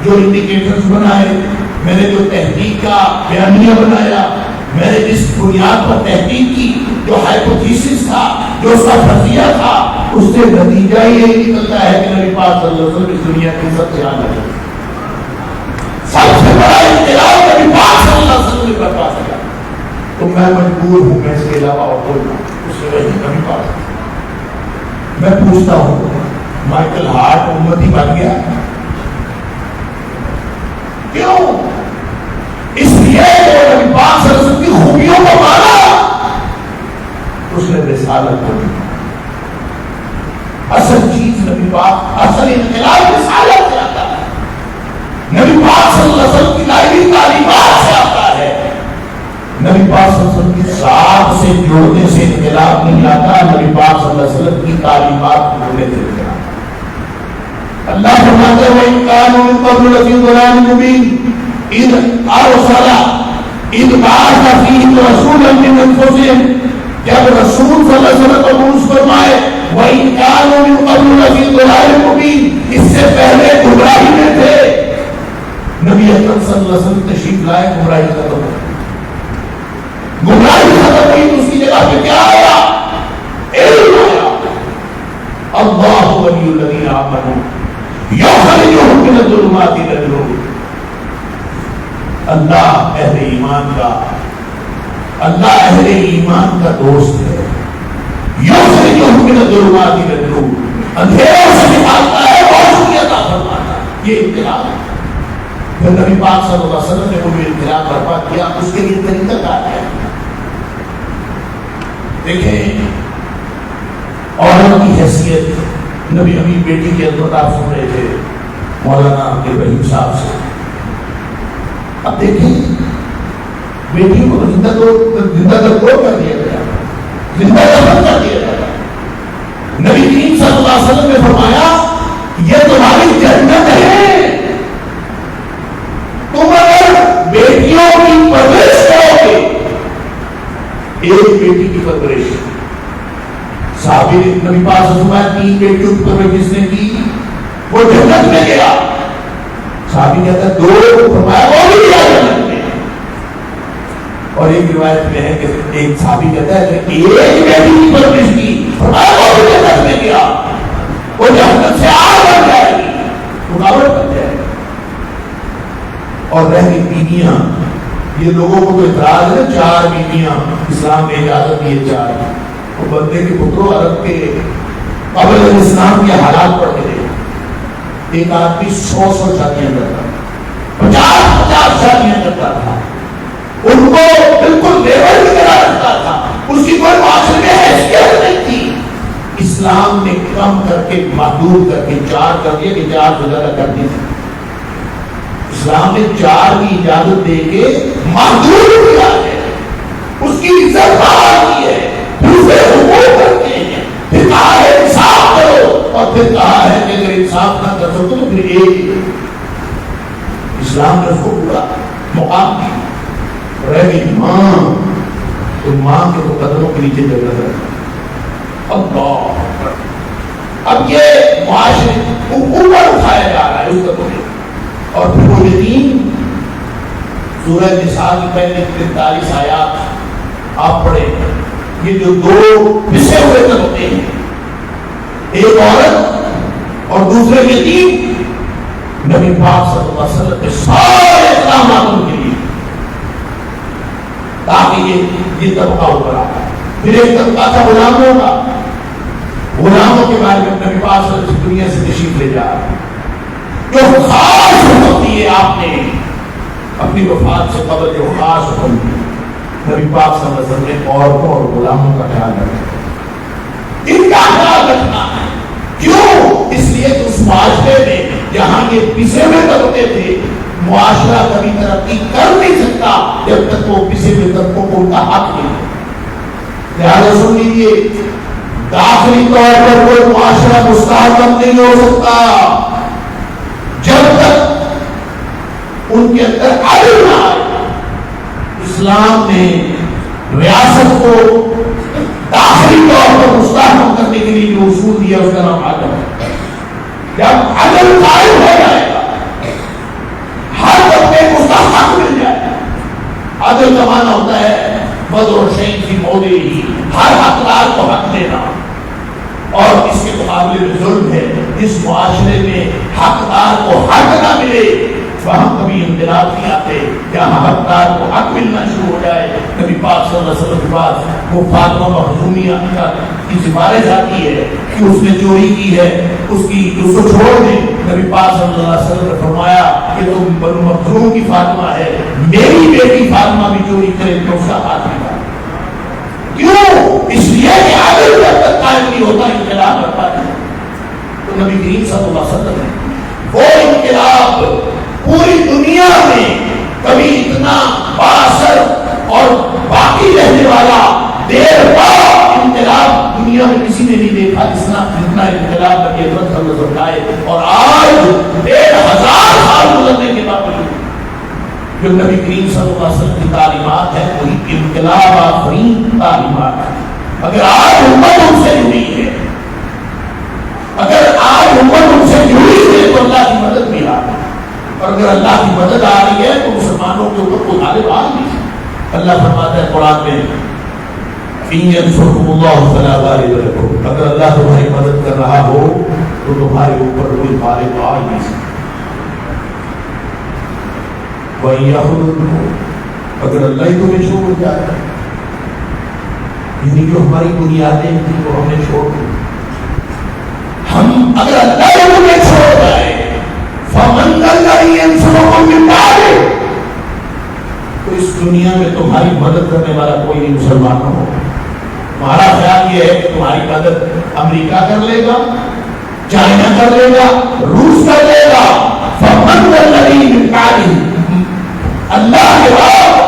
جو انڈیکیٹرز بنائے, میں نے جو تحقیق کا بیانیہ بنایا, میں نے جس بنیاد پر تحقیق کی, جو ہائپوتھیسس تھا, جو اس کا فرضیہ تھا, اس سے نتیجہ یہ نکلتا ہے کہ نبی پاک صلی اللہ علیہ وسلم اس دنیا کی سب سے اعلیٰ ہے. سب سے بڑا انقلاب نبی پاک صلی اللہ علیہ وسلم نے برپا کیا. تو میں مجبور ہوں میں اس کے علاوہ اور بولنا اس سے وہی نبی پاک. میں پوچھتا ہوں مائیکل ہارٹ امتی بن گیا کیوں؟ اس لیے کہ نبی پاک صلی اللہ علیہ وسلم کی خوبیوں کو مانا, اس نے رسالت کو دی. اصل چیز نبی پاک, اصل انقلاب رسالت سے آتا ہے. نبی پاک صلی اللہ علیہ وسلم کی لائی تعلیمات سے آتا ہے. نبی پاک صلی اللہ علیہ وسلم کی ذات سے جوڑنے سے انقلاب نہیں آتا, نبی پاک صلی اللہ علیہ وسلم کی تعلیمات کو جوڑنے سے انقلاب. اللہ فرماتے ہیں وَإِن كَانُوا مِن قَبْلُ لَفِي ضَلَالٍ مُبِينٍ إِذْ أَرْسَلَ إِذْ بَعَثَ فِيهِمْ رَسُولًا مِّنْ أَنفُسِهِمْ, جب رسول صلی اللہ علیہ وسلم کو مبعوث فرمائے, وَإِن كَانُوا مِن قَبْلُ لَفِي ضَلَالٍ مُبِينٍ, اس سے پہلے گمراہی میں تھے. نبی اکرم صلی اللہ علیہ وسلم تشریف لائے, گمراہی ختم ہوئی. گمراہی ختم ہوئی تو اس کی جگہ پہ کیا آیا؟ علم آیا. اللہ ولی الذین آمنوا یخرجہم من الظلمات الى النور. اللہ اہل ایمان کا اللہ اہل ایمان کا دوست ہے، یخرجہم من الظلمات الی النور، اندھیروں سے نکالتا ہے روشنی عطا فرماتا ہے، یہ انقلاب ہے۔ پھر نبی پاک صلی اللہ علیہ وسلم نے کوئی انقلاب برپا کیا، اس کے لیے طریقہ کار ہے۔ دیکھیں عورت کی حیثیت، نبی ابھی بیٹی کی عظمت آپ سن رہے تھے مولانا عبد الرحیم صاحب سے۔ اب دیکھیں بیٹی کو زندہ کر دیا گیا، زندہ دفن کر دیا گیا۔ نبی کریم صلی اللہ علیہ وسلم نے فرمایا یہ تمہاری جنت ہے، تم اگر بیٹیوں کی پرورش کرو گے، ایک بیٹی کی پرورش، صحابی نے نبی پاک صلی اللہ علیہ وسلم 3 بیٹیوں کی پرورش جس نے کی وہ جنت میں گیا۔ صحابی کہتا ہے 2، فرمایا وہ بھی گیا جنت میں۔ اور ایک روایت میں ہے کہ ایک صحابی کہتا ہے کہ ایک بیٹی کی پرورش کی، فرمایا وہ بھی جنت میں گیا، وہ جنت سے آگ بن جائے گی، رکاوٹ بن جائے گی۔ اور رہ گئی بیویاں، یہ لوگوں کو تو اعتراض ہے 4 بیویاں اسلام نے اجازت دی ہے 4۔ وہ بندے کے پتروں عرب کے قبل اسلام کے حالات پڑھ کے ایک آدمی 100 شادیاں کرتا تھا، 50 شادیاں کرتا تھا، ان کو بالکل لیبر کی طرح رکھتا تھا، اس کی کوئی معاشرے میں حیثیت نہیں تھی۔ اسلام نے کم کر کے محدود کر کے 4 کر دیا کہ 4 سے زیادہ کر دی۔ اسلام نے 4 کی اجازت دے کے محدود کیا ہے، اس کی عزت بحال کی ہے، دوسرے حقوق کرتے ہیں، پھر کہا ہے انصاف کرو، اور پھر کہا ہے کہ اگر انصاف نہ کر سکو تو پھر ایک۔ اسلام نے اس کو پورا مقام دیا۔ رہ گئی ماں، تو ماں کے قدموں کے نیچے جگہ ہے۔ اللہ، اب یہ معاشرے اوپر اٹھایا جا رہا ہے اس قدموں میں۔ اور پھر وہ یتیم، سورہ نساء کی پہلے 43 آیات آپ پڑھیں، یہ جو 2 پسے ہوئے ہوتے ہیں، ایک عورت اور دوسرے یتیم، نبی پاک صلی اللہ علیہ وسلم کے سارے اقدامات ان کے لیے تاکہ یہ طبقہ اوپر آتا۔ پھر ایک طبقہ تھا غلاموں کا، غلاموں کے بارے میں نبی پاک صلی اللہ علیہ وسلم دنیا سے تشریف لے جا رہا ہے، جو خاص حکم دیے آپ نے اپنی وفات سے قبل، جو خاص حکم دیے نبی پاک صلی اللہ علیہ وسلم نے عورتوں اور غلاموں کا خیال رکھا، ان کا خیال رکھنا ہے۔ کیوں؟ اس لیے کہ اس معاشرے میں جہاں یہ پسے ہوئے طبقے تھے، معاشرہ کبھی ترقی کر نہیں سکتا جب تک وہ پسے ہوئے طبقوں کو ان کا حق نہیں ہے۔ لہٰذا سن لیجیے، داخلی طور پر کوئی معاشرہ مستحکم نہیں ہو سکتا جب تک ان کے اندر عدل نہ آئے۔ اسلام نے ریاست کو داخلی طور پر مستحکم کرنے کے لیے جو اصول دیا اس کا نام عدل ہے۔ جب عدل قائم ہو جائے گا، ہر طبقے کو اس کا حق مل جائے گا۔ عدل کا معنی ہوتا ہے بدر شیء فی موضعہ، ہر حقدار کو حق دینا، اور اس کے مقابلے میں ظلم ہے۔ اس معاشرے میں حقدار کو حق نہ ملے، وہاں کبھی انقلاب نہیں آتے۔ جہاں حقدار کو حق ملنا شروع ہو جائے، نبی پاک صلی اللہ علیہ وسلم کے پاس وہ فاطمہ مخزومیہ کی سفارش آتی ہے کہ اس نے چوری کی ہے، اس کو چھوڑ دیں۔ نبی پاک صلی اللہ علیہ وسلم نے فرمایا کہ تم بنو مخزوم کی فاطمہ ہے، میری بیٹی فاطمہ بھی چوری کرے تو اس کا ہاتھ نکال۔ کیوں؟ اس لیے کہ عدل جب تک قائم نہیں ہوتا انقلاب برپا نہیں۔ تو نبی کریم صلی اللہ علیہ وسلم نے وہ انقلاب پوری دنیا میں کبھی اتنا بااثر اور باقی رہنے والا دیر بعد انقلاب دنیا میں کسی نے نہیں دیکھا جتنا انقلاب نبی اکرم صلی اللہ علیہ وسلم لائے۔ اور آج 1000 سال گزرنے کے باوجود جو نبی کریم صلی اللہ علیہ وسلم کی تعلیمات ہے وہی انقلاب آفرین تعلیمات ہے۔ اگر آج امت ان سے جڑی ہے، اگر آج امت ان سے جڑی ہے تو اللہ کی مدد بھی آ رہی ہے، اور اگر اللہ کی مدد آ رہی ہے تو مسلمانوں کے اوپر کوئی غالب آ نہیں۔ اللہ فرماتا ہے قرآن میں إِن يَنْصُرْكُمُ اللَّهُ فَلَا غَالِبَ لَكُمْ، اگر اللہ تمہاری مدد کر رہا ہو تو تمہارے اوپر کوئی غالب آ نہیں سکتا۔ وَإِن يَخْذُلْكُمْ، اگر اللہ ہی تمہیں چھوڑ جائے، یعنی جو ہماری بنیادیں تھیں وہ ہم نے چھوڑ دی. ہم اگر اللہ ہمیں چھوڑ جائے فمن الذی ینصرکم من بعدہ، تو اس دنیا میں تمہاری مدد کرنے والا کوئی نہیں مسلمان ہو. ہمارا خیال یہ ہے کہ تمہاری مدد امریکہ کر لے گا، چائنا کر لے گا، روس کر لے گا. فمن الذی من بعدہ، اللہ کے بعد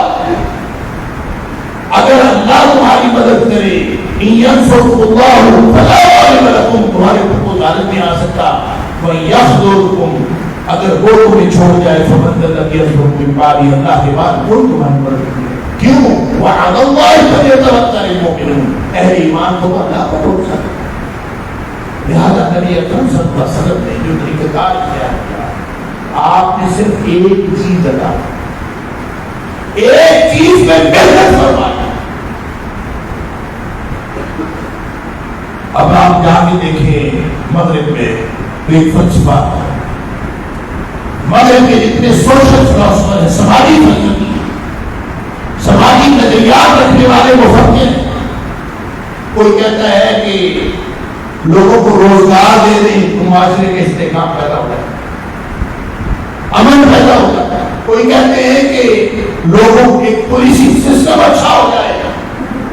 اگر اللہ تمہاری مدد کرے، ان ینصرکم اللہ فلا غالب لکم، تمہارے اوپر کوئی غالب نہیں آ سکتا. وَيَخْذُلْكُمْ، اگر وہ تمہیں چھوڑ جائے، فمن الذی ینصرکم من بعدہ، اللہ کے بعد کون تمہاری مدد کرے؟ کیوں؟ وعد اللہ فلیتوکل المؤمنون، اہل ایمان کو اللہ پر بھروسہ ہے. لہذا نبی اکرم صلی اللہ علیہ وسلم نے جو طریقہ کار کیا، آپ نے صرف ایک چیز ادا، ایک چیز میں محنت فرمائی. اب آپ جا کے دیکھیں مغرب میں ایک فلسفہ، مغرب کے جتنے سوشل فلاسفر ہیں، سماجی فلسفی، سماجی نظریات رکھنے والے مفکر ہیں. کوئی کہتا ہے کہ لوگوں کو روزگار دے دیں تو معاشرے کے استحکام پیدا ہو جاتا ہے، امن پیدا ہو جاتا ہے. کوئی کہتے ہیں کہ لوگوں کے پولیسی سسٹم اچھا ہو جائے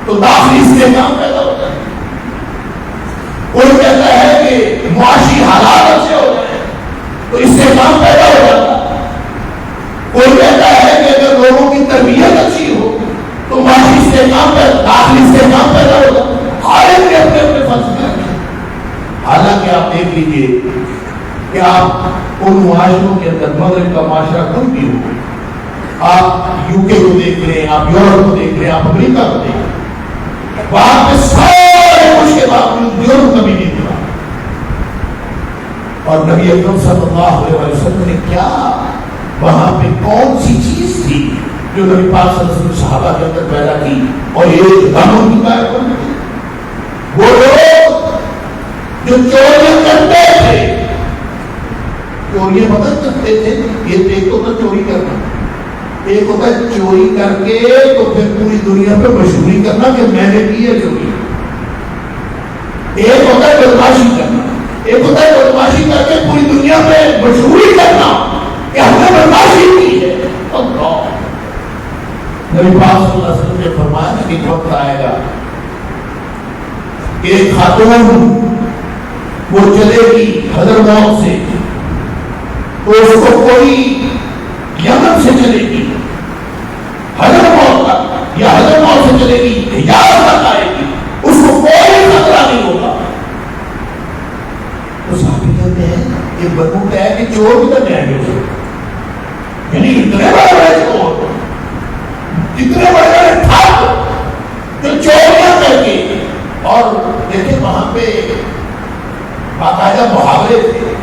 تو داخلی استحکام پیدا ہو جاتا ہے. کوئی کہتا ہے کہ معاشی حالات اچھے ہو جائیں تو استحکام پیدا ہو جاتا ہے. کوئی کہتا ہے کہ اگر لوگوں کی تربیت اچھی ہو تو معاشی استحکام پیدا، داخلی استحکام پیدا ہو جاتا ہے. ہر ایک کے اپنے اپنے فلسفے ہیں. حالانکہ آپ دیکھ لیجیے کہ آپ ان معاشروں کے اندر، مغرب کا معاشرہ کوئی بھی ہو، آپ یو کے کو دیکھ لیں، آپ یورپ کو دیکھ لیں، آپ امریکہ کو دیکھ لیں، وہاں پہ سارے کچھ کے باوجود جرم کبھی نہیں ہوا. اور نبی اکرم صلی اللہ علیہ وسلم نے کیا، وہاں پہ کون سی چیز تھی جو نبی پاک صلی اللہ علیہ وسلم صحابہ کے اندر پیدا کی اور ایک دم ان کی قائم کرنے کی؟ وہ لوگ جو چوریاں کرتے تھے، چوریاں مدد کرتے تھے. یہ ایک تو چوری کرنا، ایک ہوتا ہے چوری کر کے تو پھر پوری دنیا پہ مشہوری کرنا کہ میں نے کی ہے چوری. ایک ہوتا ہے بدماشی کرنا، ایک ہوتا ہے بدماشی کر کے پوری دنیا پہ مشہوری کرنا کہ ہم نے بدماشی کی ہے. اللہ نبی پاک صلی اللہ علیہ وسلم نے فرمایا کہ ایک وقت آئے گا کہ ایک خاتون وہ چلے گی حضرموت سے، تو اس کو کوئی یمن سے چلے گی حضرموت تک، یا حضرموت سے چلے گی حجاز تک آئے گی، اس کو کوئی خطرہ نہیں ہوگا. تو صحابی کہتے ہیں کہ بنو کہ ہے کہ چور کدھر جائیں گے اسے، یعنی اتنے بڑے بڑے چور، اتنے بڑے بڑے ٹھگ جو چوریاں کر کے. اور دیکھیں وہاں پہ باقاعدہ محاورے تھے.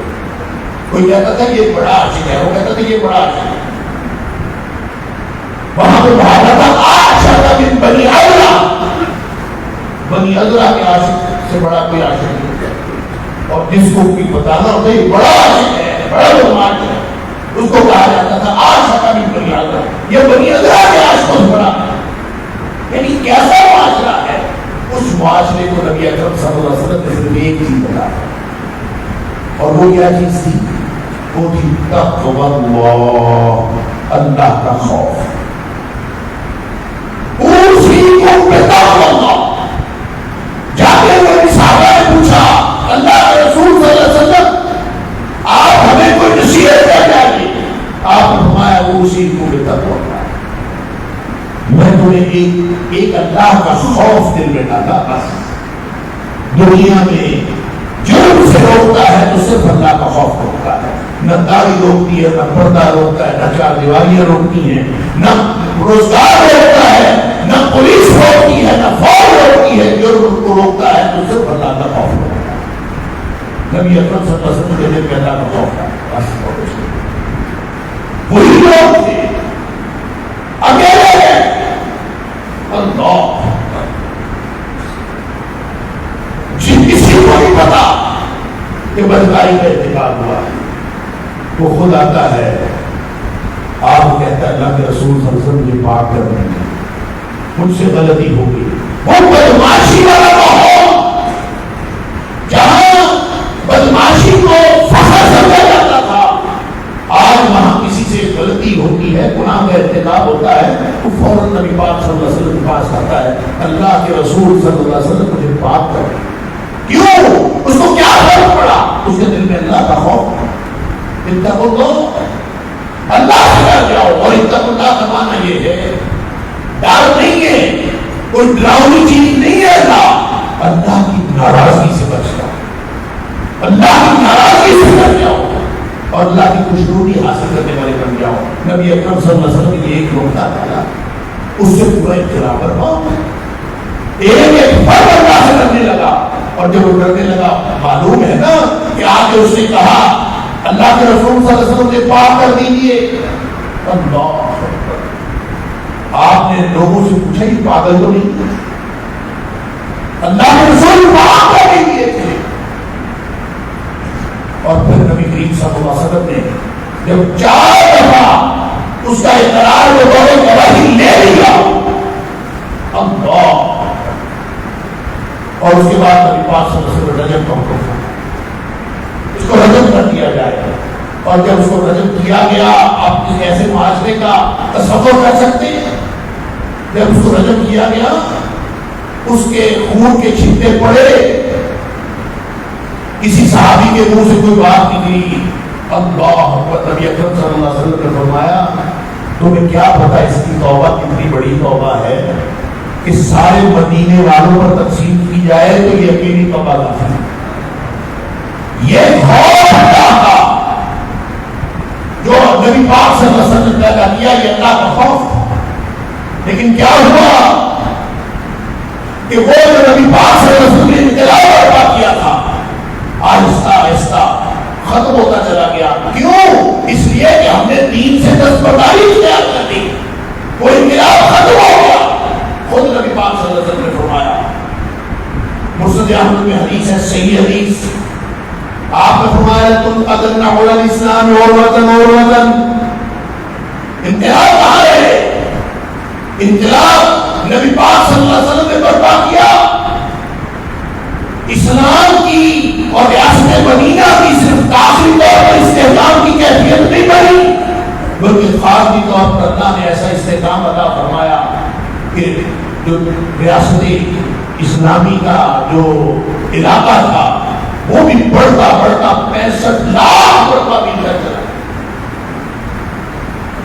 کوئی کہتا تھا یہ بڑا عاشق ہے، وہ کہتا تھا یہ بڑا عاشق ہے. وہاں پہ محاورہ تھا عاشق بن بنی عذرا، بنی عذرا کے عاشق سے بڑا کوئی عاشق نہیں ہوتا. اور جس کو بھی بتانا ہوتا ہے یہ بڑا عاشق ہے، بڑا بدماش ہے، اس کو کہا جاتا تھا عاشق بن بنی عذرا. یہ بنی عذرا کے عاشقوں سے بڑا ہے. یعنی کیسا معاشرہ ہے. اس معاشرے کو نبی اکرم صلی اللہ علیہ وسلم نے صرف ایک چیز بتایا، اور وہ کیا چیز تھی؟ وہ تھی تقوی اللہ، اللہ کا خوف. اوصیکم بتقوی اللہ. جا کے وہ صحابہ نے پوچھا اللہ کے رسول صلی اللہ علیہ وسلم آپ ہمیں کوئی نصیحت کیا چاہیے؟ آپ نے فرمایا اوصیکم بتقوی اللہ، میں تمہیں ایک اللہ کا خوف دل میں ڈالا. بس دنیا میں جرم سے روکتا ہے تو صرف اللہ کا خوف روکتا ہے. نہ داڑھی روکتی ہے، نہ پردہ روکتا ہے، نہ چار دیواریاں روکتی ہیں، نہ روزگار روکتا ہے، نہ پولیس روکتی ہے، نہ فوج روکتی ہے. جرم کو روکتا ہے تو صرف اللہ کا خوف روکتا ہے. نبی اکرم صلی اللہ علیہ وسلم کے دل میں اللہ کا خوف ہے. بس وہی لوگ تھے اکیلے اللہ، کسی کو نہیں پتا کہ بدکاری کا ارتکاب ہوا ہے. وہ خود آتا ہے، آپ کہتا ہے اللہ کے رسول صلی اللہ علیہ وسلم یہ پاک کر دیں گے، مجھ سے غلطی ہوگی، وہ بدماشی والا ماحول جہاں بدماشی کو فخر سمجھا جاتا تھا، آج وہاں کسی سے غلطی ہوتی ہے، گناہ کا ارتکاب ہوتا ہے تو فوراً نبی پاک صلی اللہ علیہ وسلم کے پاس آتا ہے، اللہ کے رسول صلی اللہ علیہ وسلم مجھے پاک کر. کیوں؟ اس کو کیا فرق پڑا؟ اس کے دل میں اللہ کا خوف، اتقوا اللہ، اللہ سے ڈر جاؤ. اور اتقوا اللہ کا معنی یہ ہے ڈر نہیں ہے، کوئی ڈراؤنی چیز نہیں ہے، اللہ کی ناراضگی سے بچ جاؤ، اللہ کی ناراضگی سے بچ جاؤ اور اللہ کی خوشنودی حاصل کرنے والے بن جاؤ. نبی اکرم صلی اللہ علیہ وسلم نے ایک نقطہ ڈالا، اس سے پورا اختلاف برپا. ایک فرد اللہ سے ڈرنے لگا، اور جب وہ ڈرنے لگا معلوم ہے نا کہ آگے اس نے کہا اللہ کے رسول صلی اللہ علیہ وسلم نے پاک کر دیجیے. اللہ آپ نے لوگوں سے پوچھا یہ پاگل تو نہیں؟ اللہ کے رسول پاک کر دیجیے تھے. اور پھر نبی کریم صلی اللہ علیہ وسلم نے جب 4 دفعہ اس کا اقرار وہ دورے گواہی لے لیا، اللہ، اور اس کے بعد نبی پاک صلی اللہ علیہ وسلم رجم کا حکم تھا اس کو رجم کر دیا جائے. اور جب اس کو رجم کیا گیا، آپ اس ایسے معاشرے کا تصور کر سکتے ہیں؟ جب اس کو رجم کیا گیا اس کے خون کے چھٹے پڑے، کسی صحابی کے منہ سے کوئی بات نکلی، اللہ اکبر. نبی اکرم صلی اللہ علیہ وسلم نے فرمایا تمہیں کیا پتا اس کی توبہ کتنی بڑی توبہ ہے کہ سارے مدینے والوں پر تقسیم کی جائے تو یہ اکیلی توبہ کافی. یہ خوف اللہ کا جو نبی پاک صلی اللہ علیہ وسلم نے پیدا کیا، یہ اللہ کا خوف. لیکن کیا ہوا کہ وہ جو نبی پاک صلی اللہ علیہ وسلم نے انقلاب برپا کیا تھا آہستہ آہستہ ختم ہوتا چلا گیا. کیوں؟ اس لیے کہ ہم نے دین سے دستبرداری اختیار کر دی، وہ انقلاب ختم ہو گیا. خود نبی پاک صلی اللہ علیہ وسلم نے فرمایا، مسند احمد میں حدیث ہے، صحیح حدیث، آپ نے فرمایا تم قدرنا علی الاسلام اور وطن. انقلاب کہاں ہے؟ انقلاب نبی پاک صلی اللہ علیہ وسلم نے برپا کیا. اسلام کی اور ریاست مدینہ کی صرف داخلی طور پر استحکام کی کیفیت نہیں بنی، بلکہ خارجی طور پر اللہ نے ایسا استحکام عطا فرمایا کہ جو ریاست اسلامی کا جو علاقہ تھا وہ بھی بڑھتا بڑھتا 65 لاکھ مرتبہ بھی چلا.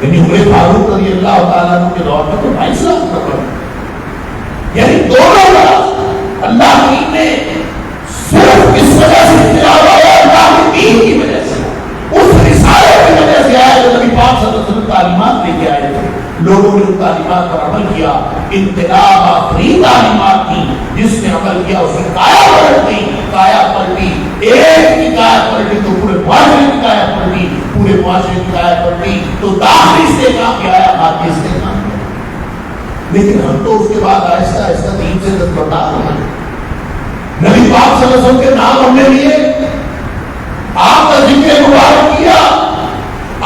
یعنی عمر فاروق رضی اللہ تعالیٰ عنہ کے دور میں تو 22 لاکھ مرتبہ، یعنی دونوں طرف اللہ کریم نے صرف اس وجہ سے انقلاب آیا، اللہ کے دین کی وجہ سے، اس رسالے کی وجہ سے آیا جو نبی پاک صلی اللہ علیہ وسلم تعلیمات لے کے آئے تھے. لوگوں نے ان تعلیمات پر عمل کیا. انقلاب آخری تعلیمات تھی، جس نے عمل کیا اس کی کایا پلٹ گئی. کایا پلٹی، ایک کی کایا پلٹی تو پورے معاشرے کی کایا پلٹی، پورے معاشرے کی کایا پلٹی تو داخلی استحکام بھی آیا، باقی استحکام بھی آیا. لیکن ہم تو اس کے بعد آہستہ آہستہ دین سے دستبردار ہوئے. نبی پاک صلی اللہ علیہ وسلم کے نام ہم نے لیے، آپ کا ذکر مبارک کیا،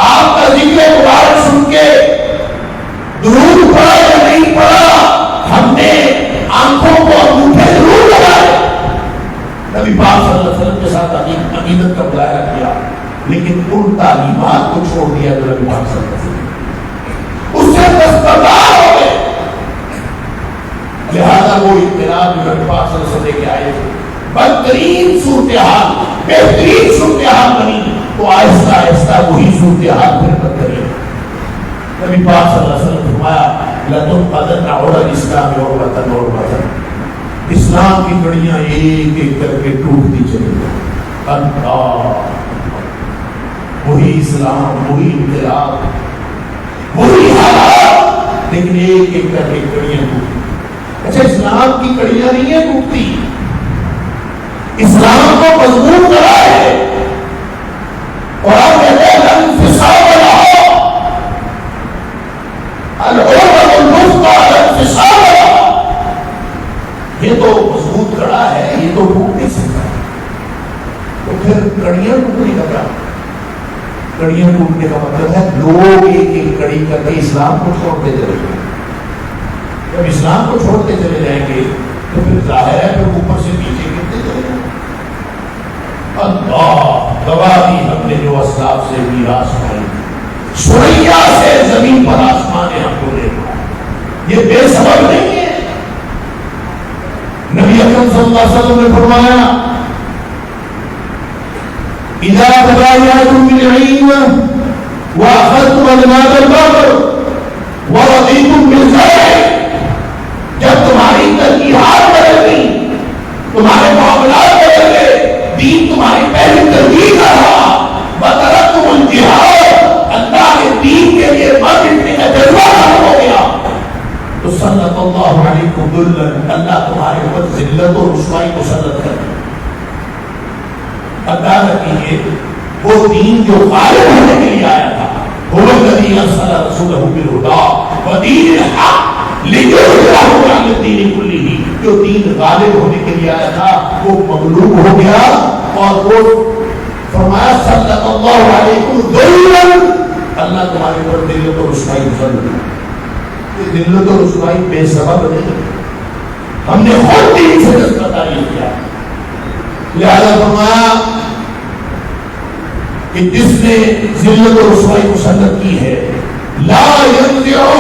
آپ کا ذکر مبارک سن کے درود پڑا یا نہیں پڑا، ہم نے آنکھوں کو انگوٹھے ضرور لگائے، نبی پاک صلی اللہ علیہ وسلم کے ساتھ عقیدت کا مظاہرہ کیا، لیکن ان تعلیمات کو چھوڑ دیا جو نبی پاک صلی اللہ علیہ وسلم اس سے دستبردار ہو گئے. لہذا وہ انقلاب جو نبی پاک صلی اللہ علیہ وسلم لے کے آئے تھے، بدترین صورتحال بہترین صورتحال بنی تو آہستہ آہستہ وہی صورتحال پھر بدترین. نبی پاک صلی اللہ علیہ وسلم نے فرمایا لَتُنْقَضَنَّ عُرَى الْإِسْلَامِ عُرْوَةً عُرْوَةً. اسلام کی کڑیاں ایک ایک کر کے ٹوٹتی چلی گئی. اللہ، وہی اسلام، وہی انقلاب، وہی حالات، لیکن ایک ایک کر کے کڑیاں ٹوٹتی. اچھا، اسلام کی کڑیاں نہیں ہیں ٹوٹتی، اسلام کو مضبوط کرا ہے. اور آپ کہتے ہیں الانفصام لہو، العروۃ الوثقی الانفصام لہو. یہ تو مضبوط کڑا ہے، یہ تو ٹوٹ نہیں سکتا. تو پھر کڑیاں ٹوٹنے کا کیا؟ کڑیاں ٹوٹنے کا مطلب ہے لوگ ایک ایک کڑی کر کے اسلام کو چھوڑتے چلے گئے. جب اسلام کو چھوڑتے چلے جائیں گے تو پھر ظاہر ہے پھر اوپر سے نیچے گرتے چلے جائیں گے۔ اللہ گواہی ہم نے جو اسلاف سے میراث پائی، سوریا سے زمین پر آسمان ہم کو دے دیا، یہ بے سبب نہیں ہے۔ نبی اکرم صلی اللہ علیہ وسلم نے فرمایا اذا تبايعتم بالعين واخذتم اذناب البقر ورضيتم بالزرع، جب تمہاری ترجیحات بدل گئی، تمہارے معاملات بدل گئے، دین تمہاری پہلی ترجیح کا رہا، وترکتم الجہاد، اللہ کے دین کے لیے مر مٹنے کا جذبہ ختم ہو گیا، تو سلط اللہ علیکم ذلا، اللہ تمہارے اوپر ذلت اور رسوائی مسلط کر دے۔ اندازہ کیجیے وہ دین جو غالب ہونے کے لیے آیا تھا، هو الذی ارسل رسولہ بالہدی ودین الحق لیظہرہ علی الدین کلہ، جو دین غالب ہونے کے لیے آیا تھا وہ مغلوب ہو گیا، اور وہ فرمایا صلی اللہ علیکم ذلا، اللہ تمہارے اوپر ذلت و رسوائی مسلط۔ یہ ذلت و رسوائی بے سبب نہیں، ہم نے خود دین سے دستبرداری کیا، لہذا فرمایا کہ جس نے ذلت و رسوائی مسلط کی ہے لا ينزعه،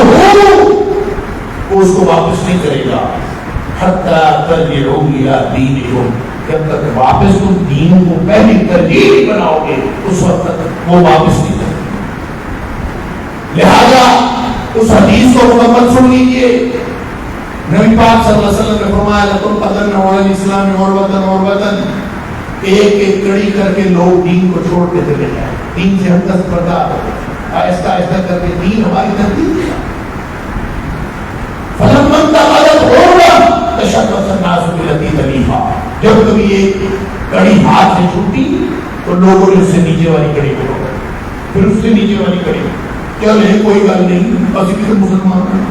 وہ اس کو واپس نہیں کرے گا، حتی ترجعوا الی دینکم، جب تک واپس تم دین کو پہلی ترجیح بناؤ گے اس وقت تک وہ واپس نہیں کرے گا۔ لہذا اس حدیث کو مکمل سن لیجیے، نبی پاک صلی اللہ علیہ وسلم نے فرمایا لَتُنْقَضَنَّ عَلَى الْإِسْلَامِ عُرْوَةً عُرْوَةً، ایک ایک کڑی کر کے لوگ دین کو چھوڑ کے چلے جائیں، دین سے ہم دستبردار ہو گئے، آہستہ آہستہ کر کے دین ہماری ترتیب ہے۔ فَلَمَّا انْتَقَلَتْ عُرْوَةٌ تَشَبَّثَ النَّاسُ بِالَّذِي تَلِيهَا، جب کبھی ایک کڑی ہاتھ سے چھوٹی تو لوگوں نے اس سے نیچے والی کڑی کو پکڑا، پھر اس سے نیچے والی کڑی، چلے کوئی گل نہیں، بس کسی مسلمان ہیں،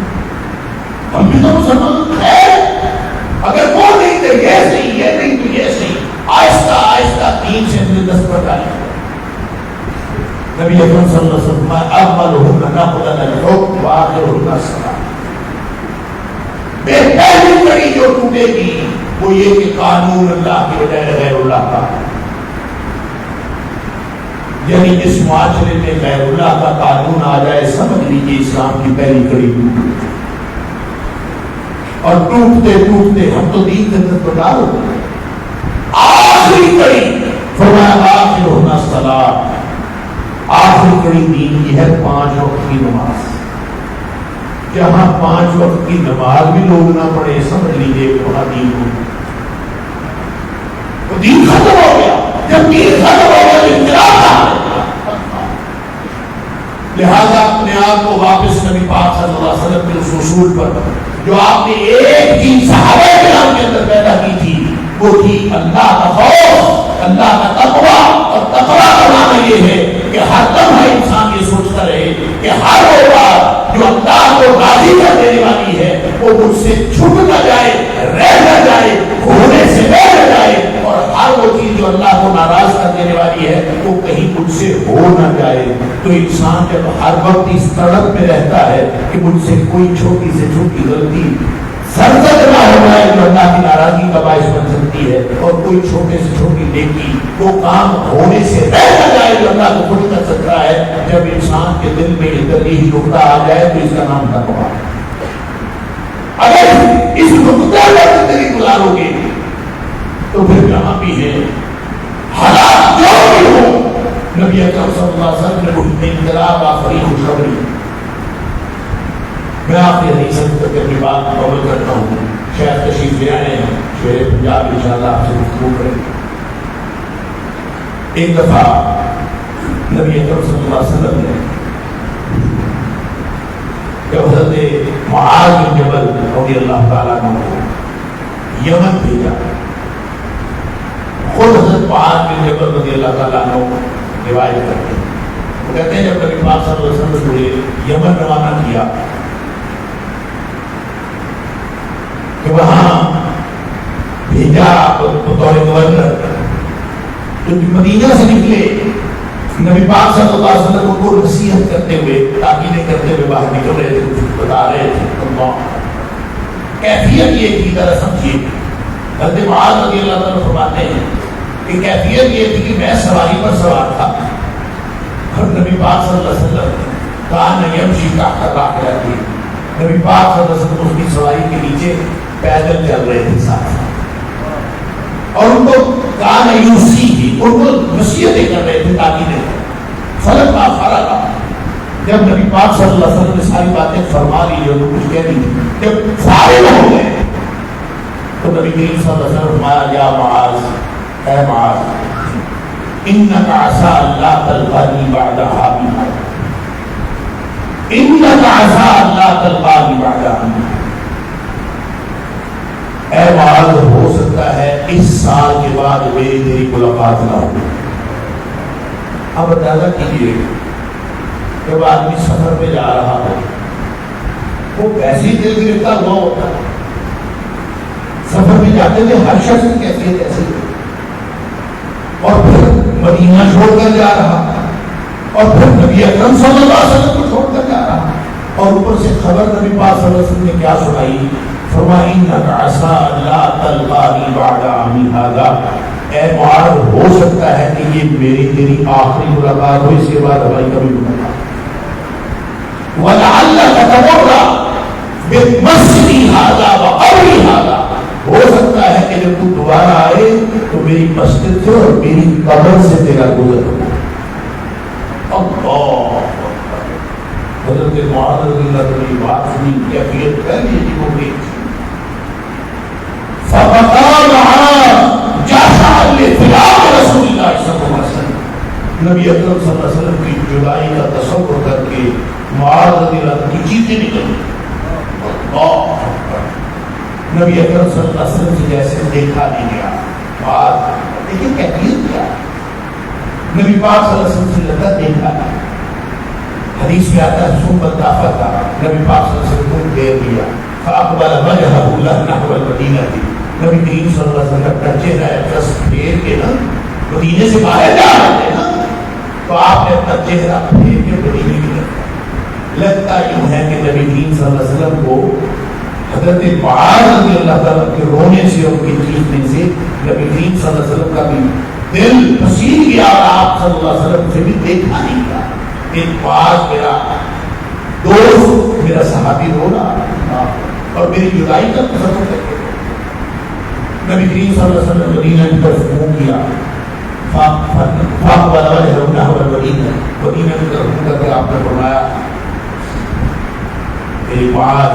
ہم بھی تو مسلمان ہیں، اگر وہ نہیں تو یہ صحیح، یہ نہیں تو یہ صحیح، آہستہ آہستہ دین سے دستبرداری ہے۔ نبی اکرم صلی اللہ علیہ وسلم اولہم نقضا للحکم وآخرہم الصلاۃ، پہلی کڑی جو ٹوٹے گی وہ یہ کہ قانون اللہ کے بجائے غیر اللہ کا، یعنی اس معاشرے میں غیر اللہ کا قانون آ جائے، سمجھ لیجیے اسلام کی پہلی کڑی ٹوٹ، اور ٹوٹتے ٹوٹتے ہم تو دین سے دستبردار ہو گئے۔ آخری کڑی فرمایا آخرہم الصلاۃ، آخری کڑی دین کی ہے 5 وقت کی نماز، جہاں 5 وقت کی نماز بھی لوگ نہ پڑھے، سمجھ لیجیے کہ وہاں دین ہو، تو دین ختم ہو گیا، جب دین ختم ہو گیا تو انقلاب تھا۔ لہذا اپنے آپ کو واپس نبی پاک صلی اللہ علیہ وسلم کے اس اصول پر جو آپ نے ایک چیز صحابہ کرام کے اندر پیدا کی تھی، وہ تھی اللہ کا خوف، اللہ کا تقویٰ، اور تقویٰ کا معنی یہ ہے کہ ہر لمحہ انسان یہ سوچتا رہے کہ ہر وہ بات جو اللہ کو راضی کر دینے والی ہے وہ مجھ سے چھپ نہ جائے، رہ نہ جائے، ہونے سے رہ نہ جائے، اور ہر وہ چیز جو اللہ کو ناراض کر دینے والی ہے وہ کہیں مجھ سے ہو نہ جائے۔ تو انسان جب ہر وقت اس تڑپ میں رہتا ہے کہ مجھ سے کوئی چھوٹی سے چھوٹی غلطی سرزد نہ ہو جائے جو اللہ کی ناراضگی کا باعث بن سکتی ہے، اور کوئی چھوٹے سے چھوٹی نیکی وہ کام ہونے سے رہ نہ جائے جو اللہ کو خوش کر سکتا ہے، جب انسان کے دل میں ادھر ہی نقطہ آ جائے تو اس کا نام تقویٰ ہے۔ اگر اس نقطے پر زندگی گزارو گے تو پھر جہاں بھی ہے حالات جو بھی ہو، نبی اکرم صلی اللہ علیہ وسلم نے انقلاب آخری خوشخبری، میں آپ کے حدیث تک اپنی بات مکمل کرتا ہوں، شاید تشریف لے آئے ہیں شہر پنجاب انشاءاللہ آپ سے گفتگو کریں گے۔ ایک دفعہ نبی اکرم صلی اللہ علیہ وسلم نے جب حضرت معاذ بن جبل رضی اللہ تعالیٰ عنہ کو یمن بھیجا، خود حضرت معاذ بن جبل رضی اللہ تعالیٰ عنہ روایت کرتے ہیں، وہ کہتے ہیں جب نبی پاک صلی اللہ علیہ وسلم نے یمن روانہ کیا کہ وہاں بھیجا بطور گورنر، تو مدینہ سے نکلے نبی پاک صلی اللہ علیہ وسلم کو نصیحت کرتے ہوئے، تاکیدیں کرتے ہوئے باہر نکل رہے تھے، کچھ بتا رہے تھے، اللہ کیفیت یہ تھی ذرا سمجھیے. حضرت معاذ رضی اللہ تعالیٰ فرماتے ہیں کہ کیفیت یہ تھی کہ میں سواری پر سوار تھا اور نبی پاک صلی اللہ علیہ وسلم کان یمشی تحت راحلتہ، نبی پاک صلی اللہ علیہ وسلم اس کی سواری کے نیچے پیدل چل رہے تھے ساتھ، اور ان کو کان یوسی ہی، ان کو وصیتیں کر رہے تھے تاکہ فلما فرغ، جب نبی پاک صلی اللہ علیہ وسلم نے ساری باتیں فرما لی جو کچھ کہہ دی، جب فارغ ہو گئے تو نبی کریم صلی اللہ علیہ وسلم فرمایا یا معاذ، اے معاذ، انک عسى لا تلقانی بعدها بها، انک عسى لا تلقانی بعدها، اے معاذ ہو سکتا ہے اس سال کے بعد میری تیری ملاقات نہ ہو. اب اندازہ کیجیے جب آدمی سفر پہ جا رہا ہو وہ ویسے ہی دل گرفتار ہوا ہوتا ہے. سفر میں جاتے تھے ہر شخص کی کیفیت ایسی ہے، اور پھر مدینہ چھوڑ کر جا رہا، اور پھر نبی اکرم صلی اللہ علیہ وسلم کو چھوڑ کر جا رہا، اور اوپر سے خبر نبی پاک صلی اللہ علیہ وسلم نے کیا سنائی، فرمایا انک عسى لا تلقانی بعد عامی ھذا، اے معاذ ہو سکتا ہے کہ یہ میری تیری آخری ملاقات ہو، اس کے بعد ہماری کبھی ملاقات. وَلَعَلَّكَ تَمُرَّ بِمَسْجِدِي ھذا وَقَبْرِي ھذا، ہو سکتا ہے کہ جب تو دوبارہ آئے تو میری مسجد سے اور میری قبر سے تیرا گزر ہو. اللہ حضرت معاذ رضی اللہ عنہ کی بات سنی، کیفیت پہلے ہی ہو گئی. فَقَالَ مَعَاذ جَشَعَ لِفِرَاقِ رَسُولِ اللَّهِ صلی اللہ علیہ وسلم، نبی اکرم صلی اللہ علیہ وسلم کی جدائی کا تصور کر کے معاذ رضی اللہ عنہ کی چیزیں نکل. اللہ نبی اکرم صلی اللہ علیہ وسلم سے جیسے دیکھا نہیں گیا. معاذ دیکھیں کیفیت کیا، نبی پاک صلی اللہ علیہ وسلم سے لگتا دیکھا نہیں. حدیث میں آتا ہے ثم التفت، نبی پاک صلی اللہ علیہ وسلم کو پھیر لیا، فاقبل وجهه نحو المدینہ، نبی کریم صلی اللہ علیہ وسلم کا چہرہ بس پھیر کے نا مدینے سے باہر جا رہے تھے نا، تو آپ نے اپنا چہرہ پھیر کے مدینے کی طرف. لگتا یوں ہے کہ نبی کریم صلی اللہ علیہ وسلم کو حضرت معاذ رضی اللہ تعالیٰ کے رونے سے اور ان کی چیخنے سے نبی کریم صلی اللہ علیہ وسلم کا بھی دل پسیج گیا، اور آپ صلی اللہ علیہ وسلم سے بھی دیکھا نہیں گیا. ایک معاذ میرا دوست، میرا صحابی رو رہا اور میری جدائی کا تصور کر کے نبی کریم صلی اللہ علیہ وسلم مدینہ کی طرف منہ کیا، فاقبل وجهه نحو المدینہ، مدینہ کی طرف منہ کر کے آپ نے فرمایا میری معاذ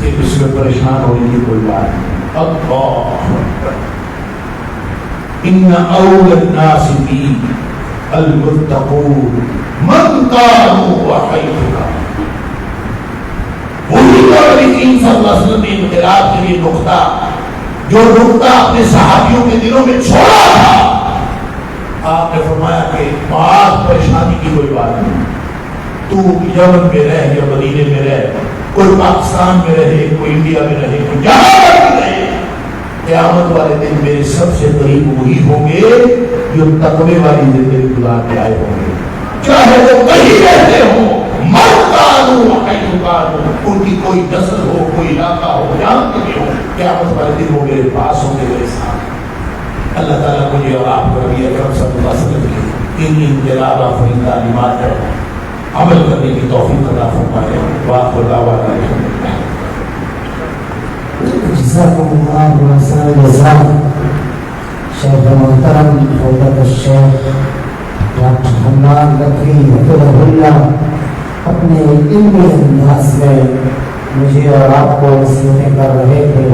اس میں پریشان ہونے کی کوئی بات نہیں. اللہ ان اول الناس بی المتقون من كانوا وحيث، وہی نبی کریم صلی اللہ علیہ وسلم نے انقلاب کے لیے نقطہ، جو نقطہ اپنے صحابیوں کے دلوں میں چھوڑا تھا، آپ نے فرمایا کہ معاذ پریشانی کی کوئی بات نہیں، تو یمن میں رہ یا مدینے میں رہ، کوئی پاکستان میں رہے، کوئی انڈیا میں رہے، کوئی جہاں پر بھی رہے، قیامت والے دن میرے سب سے قریب وہی ہوں گے جو تقوی والی زندگی گزار کے آئے ہوں گے، چاہے وہ کہیں رہتے ہوں، ان کی کوئی نسل ہو، کوئی علاقہ ہو، جہاں کے بھی ہو، قیامت والے دن وہ میرے پاس ہوں گے، میرے ساتھ. اللہ تعالیٰ مجھے اور آپ کو نبی اکرم صلی اللہ علیہ وسلم کی ان انقلاب آفرین تعلیمات پر عمل کرنے کی توفیق عطا فرمائے. وآخر دعوانا الحمدللہ. جزاكم الله أحسن الجزاء شيخ محترم فضيلة الشيخ ڈاکٹر حماد بکری حفظہ اللہ اپنے علمی انداز میں مجھے اور آپ کو نصیحتیں کر رہے تھے.